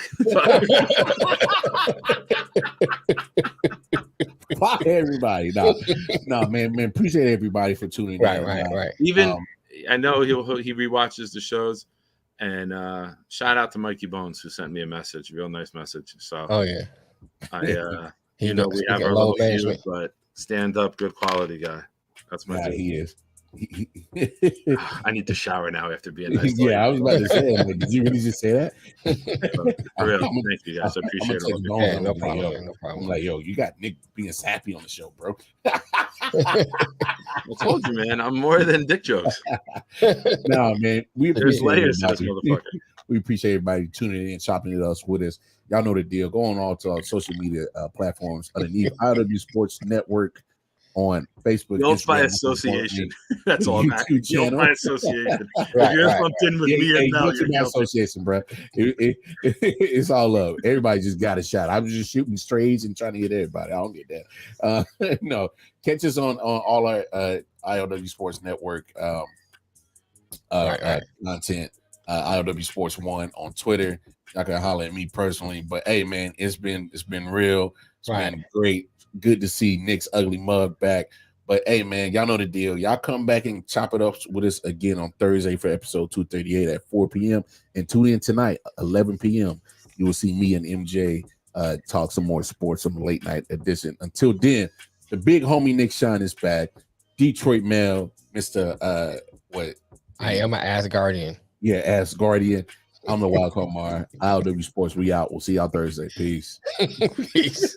Fuck everybody. No, man. Appreciate everybody for tuning in. Right. Even I know he rewatches the shows, and shout out to Mikey Bones who sent me a message, real nice message. So, yeah, we have our little feud, but stand up, good quality guy. That's my dude. He is. I need to shower now after being nice. Yeah, I was about to say, did you really just say that? For real, thank you guys. I appreciate it. No problem. I'm like, yo, you got Nick being sappy on the show, bro. I told you, man, I'm more than dick jokes. No, man, there's layers to this motherfucker. We appreciate everybody tuning in, chopping it up with us. Y'all know the deal. Go on all to our social media platforms underneath I.O.W Sports Network on Facebook. Guilt by Instagram, association. That's all that. YouTube Guilt channel. by association. Right, If you're right. lumped in with me and Mel, you're guilty. Association, bro. It's all love. Everybody just got a shot. I'm just shooting strays and trying to hit everybody. I don't get that. No, catch us on all our I.O.W Sports Network content. I.O.W Sports 1 on Twitter. Y'all can holler at me personally. But hey, man, it's been real. It's been great. Good to see Nick's ugly mug back. But hey, man, y'all know the deal. Y'all come back and chop it up with us again on Thursday for episode 238 at 4 p.m. And tune in tonight, 11 p.m. You will see me and MJ talk some more sports, some late night edition. Until then, the big homie Nick Shine is back. Detroit Mel, Mr. What? I am an Asgardian. Yeah, Asgardian. I'm the Wild Card Mar. I.O.W Sports. We out. We'll see y'all Thursday. Peace. Peace.